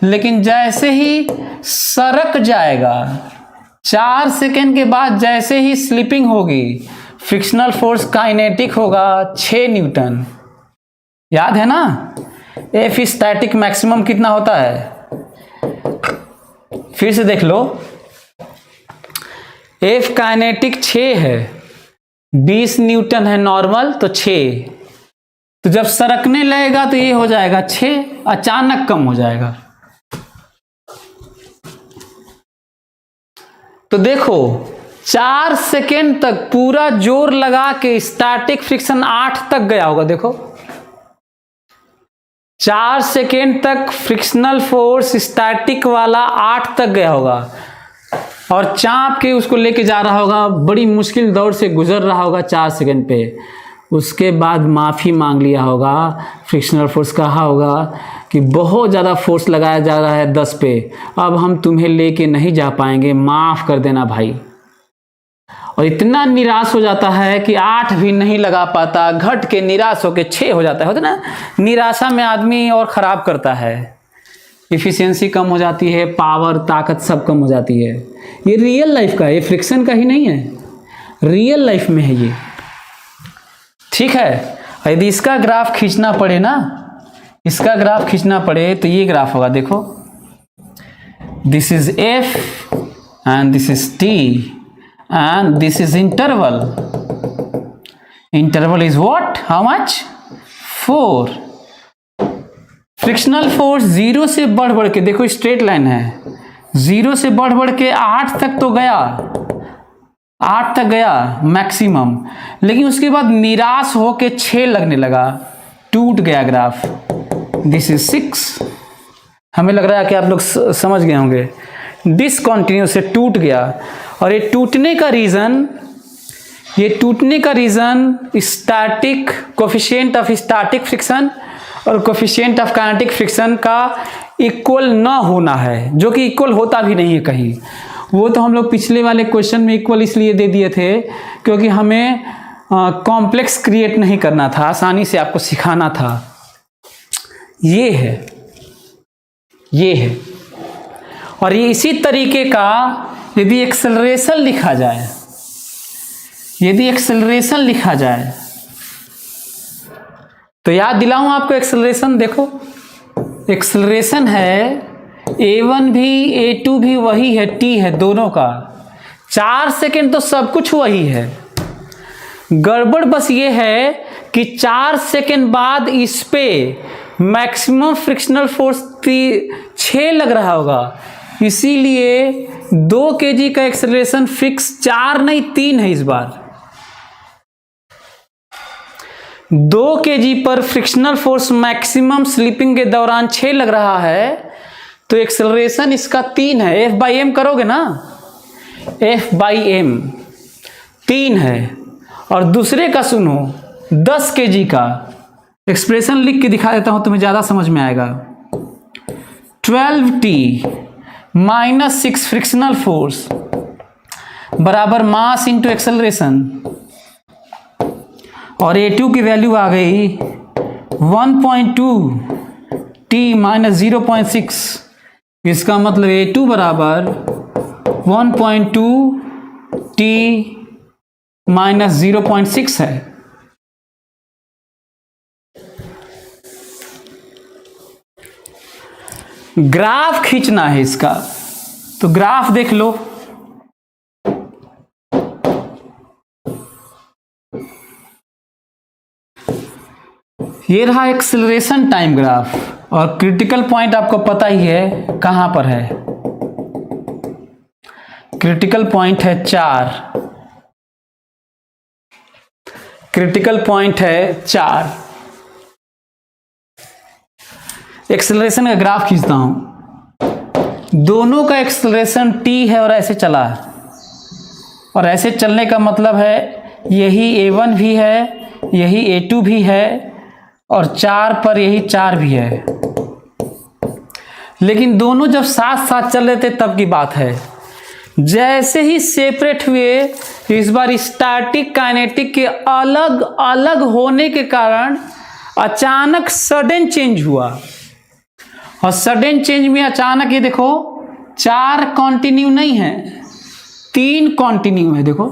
लेकिन जैसे ही सरक जाएगा 4 सेकेंड के बाद, जैसे ही स्लीपिंग होगी, फ्रिक्शनल फोर्स काइनेटिक होगा 6 न्यूटन। याद है ना, एफ स्टैटिक मैक्सिमम कितना होता है, फिर से देख लो, एफ काइनेटिक 6 है, 20 न्यूटन है नॉर्मल, तो 6, तो जब सरकने लगेगा तो ये हो जाएगा 6, अचानक कम हो जाएगा। तो देखो 4 सेकेंड तक पूरा जोर लगा के स्टैटिक फ्रिक्शन 8 तक गया होगा। देखो 4 सेकेंड तक फ्रिक्शनल फोर्स स्टैटिक वाला 8 तक गया होगा, और चाप के उसको लेके जा रहा होगा, बड़ी मुश्किल दौर से गुजर रहा होगा 4 सेकेंड पे। उसके बाद माफ़ी मांग लिया होगा, फ्रिक्शनल फोर्स कहा होगा कि बहुत ज़्यादा फोर्स लगाया जा रहा है 10 पे, अब हम तुम्हें लेके नहीं जा पाएंगे, माफ़ कर देना भाई। और इतना निराश हो जाता है कि 8 भी नहीं लगा पाता, घट के निराश होकर 6 हो जाता है। होता ना, निराशा में आदमी और ख़राब करता है, इफ़िशियंसी कम हो जाती है, पावर ताकत सब कम हो जाती है। ये रियल लाइफ का है, ये फ्रिक्शन का ही नहीं है, रियल लाइफ में है ये, ठीक है। यदि इसका ग्राफ खींचना पड़े ना, इसका ग्राफ खींचना पड़े तो ये ग्राफ होगा। देखो this is F and this is T and this is interval. Interval is what, how much, 4। Frictional force 0 से बढ़ बढ़ के, देखो स्ट्रेट लाइन है, 0 से बढ़ बढ़ के 8 तक तो गया, 8 तक गया मैक्सिमम, लेकिन उसके बाद निराश होके 6 लगने लगा, टूट गया ग्राफ। This is 6। हमें लग रहा है कि आप लोग समझ गए होंगे, डिसकंटिन्यू से टूट गया। और ये टूटने का reason static coefficient of static friction और कोफिशिएंट ऑफ काइनेटिक फ्रिक्शन का इक्वल ना होना है, जो कि इक्वल होता भी नहीं है कहीं। वो तो हम लोग पिछले वाले क्वेश्चन में इक्वल इसलिए दे दिए थे क्योंकि हमें कॉम्प्लेक्स क्रिएट नहीं करना था, आसानी से आपको सिखाना था। ये है और ये इसी तरीके का यदि एक्सेलरेशन लिखा जाए, तो याद दिलाऊं आपको एक्सेलरेशन। देखो एक्सेलरेशन है a1 भी a2 भी वही है, t है दोनों का, 4 सेकेंड तो सब कुछ वही है। गड़बड़ बस ये है कि 4 सेकेंड बाद इस पे मैक्सिमम फ्रिक्शनल फोर्स 6 लग रहा होगा, इसीलिए 2 kg का एक्सेलरेशन फिक्स 4 नहीं 3 है। इस बार 2 kg पर फ्रिक्शनल फोर्स मैक्सिमम स्लिपिंग के दौरान 6 लग रहा है, तो एक्सेलरेशन इसका 3 है। F/m करोगे ना, F/m 3 है। और दूसरे का सुनो, 10 kg का एक्सप्रेशन लिख के दिखा देता हूं, तुम्हें ज्यादा समझ में आएगा। 12T - 6 फ्रिक्शनल फोर्स बराबर मास इंटू एक्सेलरेशन, और A2 की वैल्यू आ गई 1.2 T - 0.6। इसका मतलब A2 बराबर 1.2 T - 0.6 है। ग्राफ खींचना है इसका, तो ग्राफ देख लो। ये रहा एक्सेलरेशन टाइम ग्राफ, और क्रिटिकल पॉइंट आपको पता ही है कहां पर है। क्रिटिकल पॉइंट है 4, क्रिटिकल पॉइंट है 4। एक्सेलरेशन का ग्राफ खींचता हूं, दोनों का एक्सेलरेशन t है और ऐसे चला है, और ऐसे चलने का मतलब है यही A1 भी है, यही A2 भी है, और 4 पर यही 4 भी है। लेकिन दोनों जब साथ साथ चल रहे थे तब की बात है। जैसे ही सेपरेट हुए, इस बार स्टैटिक काइनेटिक के अलग अलग होने के कारण अचानक सडन चेंज हुआ, और सडन चेंज में अचानक ये देखो 4 कंटिन्यू नहीं है, 3 कंटिन्यू है। देखो,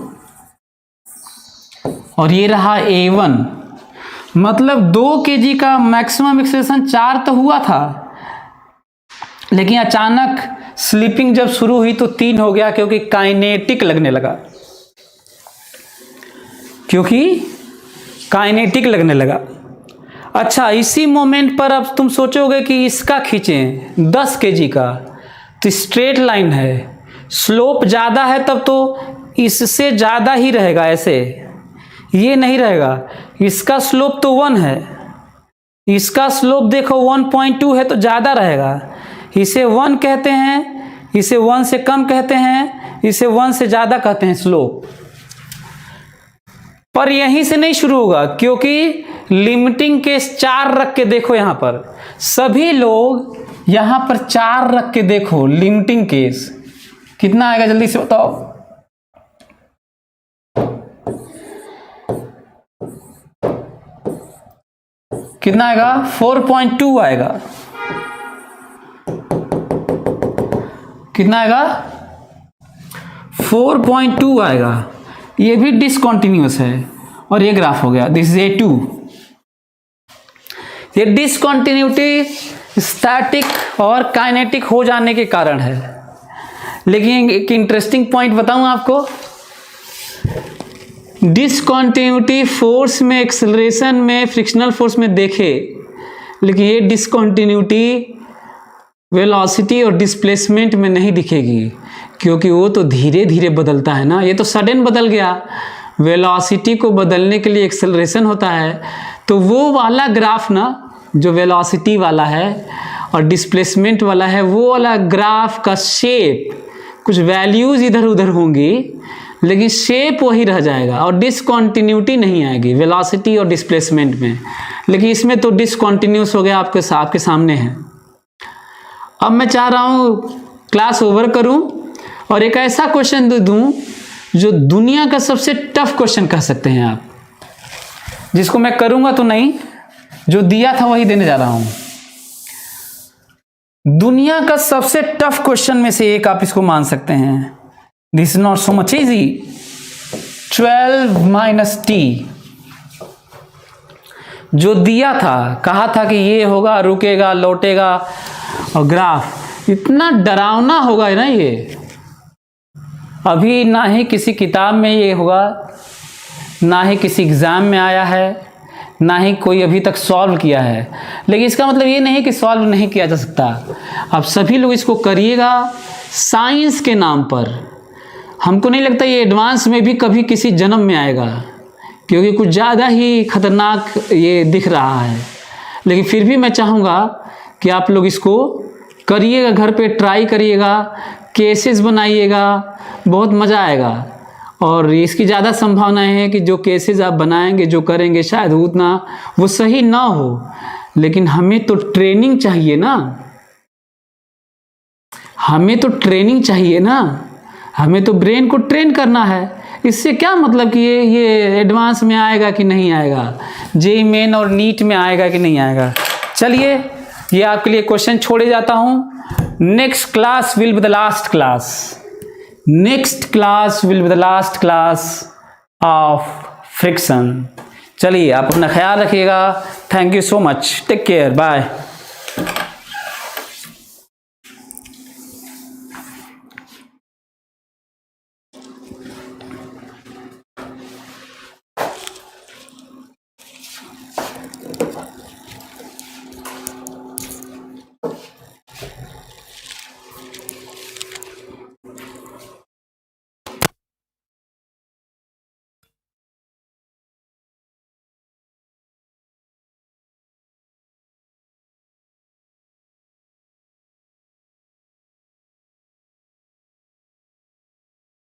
और ये रहा A1, मतलब 2 kg का मैक्सिमम एक्सेलरेशन 4 तो हुआ था, लेकिन अचानक स्लिपिंग जब शुरू हुई तो 3 हो गया, क्योंकि काइनेटिक लगने लगा, लगने लगा। अच्छा, इसी मोमेंट पर अब तुम सोचोगे कि इसका खींचें 10 kg का, तो स्ट्रेट लाइन है, स्लोप ज़्यादा है, तब तो इससे ज़्यादा ही रहेगा, ऐसे ये नहीं रहेगा। इसका स्लोप तो 1 है, इसका स्लोप देखो 1.2 है, तो ज़्यादा रहेगा। इसे 1 कहते हैं, इसे 1 से कम कहते हैं, इसे 1 से ज़्यादा कहते हैं स्लोप। पर यहीं से नहीं शुरू होगा, क्योंकि लिमिटिंग केस 4 रख के देखो। यहाँ पर सभी लोग यहाँ पर 4 रख के देखो, लिमिटिंग केस कितना आएगा, जल्दी से बताओ। कितना आएगा? 4.2 आएगा। कितना आएगा? 4.2 आएगा। ये भी डिसकंटिन्यूअस है, और ये ग्राफ हो गया, दिस इज A2। ये डिसकंटिन्यूटी स्टैटिक और काइनेटिक हो जाने के कारण है। लेकिन एक इंटरेस्टिंग पॉइंट बताऊं आपको, डिसकंटिन्यूटी फोर्स में, एक्सेलरेशन में, फ्रिक्शनल फोर्स में देखे, लेकिन ये डिसकंटिन्यूटी वेलोसिटी और डिस्प्लेसमेंट में नहीं दिखेगी, क्योंकि वो तो धीरे धीरे बदलता है ना। ये तो सडन बदल गया। वेलोसिटी को बदलने के लिए एक्सेलरेशन होता है, तो वो वाला ग्राफ ना, जो वेलोसिटी वाला है और डिस्प्लेसमेंट वाला है, वो वाला ग्राफ का शेप, कुछ वैल्यूज इधर उधर होंगी, लेकिन शेप वही रह जाएगा, और डिसकंटिन्यूटी नहीं आएगी वेलोसिटी और डिस्प्लेसमेंट में। लेकिन इसमें तो डिसकंटिन्यूस हो गया, आपके सामने है। अब मैं चाह रहा हूँ क्लास ओवर करूँ और एक ऐसा क्वेश्चन दूँ जो दुनिया का सबसे टफ क्वेश्चन कह सकते हैं आप, जिसको मैं करूँगा तो नहीं, जो दिया था वही देने जा रहा हूँ। दुनिया का सबसे टफ क्वेश्चन में से एक आप इसको मान सकते हैं। This is not so much easy. 12 - t जो दिया था, कहा था कि ये होगा, रुकेगा, लौटेगा, और ग्राफ इतना डरावना होगा ना, ये अभी ना ही किसी किताब में ये होगा, ना ही किसी एग्जाम में आया है, ना ही कोई अभी तक सॉल्व किया है। लेकिन इसका मतलब ये नहीं कि सॉल्व नहीं किया जा सकता। अब सभी लोग इसको करिएगा साइंस के नाम पर। हमको नहीं लगता ये एडवांस में भी कभी किसी जन्म में आएगा, क्योंकि कुछ ज़्यादा ही खतरनाक ये दिख रहा है। लेकिन फिर भी मैं चाहूँगा कि आप लोग इसको करिएगा, घर पे ट्राई करिएगा, केसेस बनाइएगा, बहुत मज़ा आएगा। और इसकी ज़्यादा संभावना है कि जो केसेस आप बनाएंगे, जो करेंगे, शायद उतना वो सही ना हो, लेकिन हमें तो ट्रेनिंग चाहिए ना, हमें तो ट्रेनिंग चाहिए ना, हमें तो ब्रेन को ट्रेन करना है। इससे क्या मतलब कि ये एडवांस में आएगा कि नहीं आएगा, जेईई मेन और नीट में आएगा कि नहीं आएगा। चलिए, ये आपके लिए क्वेश्चन छोड़े जाता हूँ। Next class will be the last class. Next class will be the last class of friction. चलिए, आप अपना ख्याल रखिएगा। Thank you so much. Take care. Bye.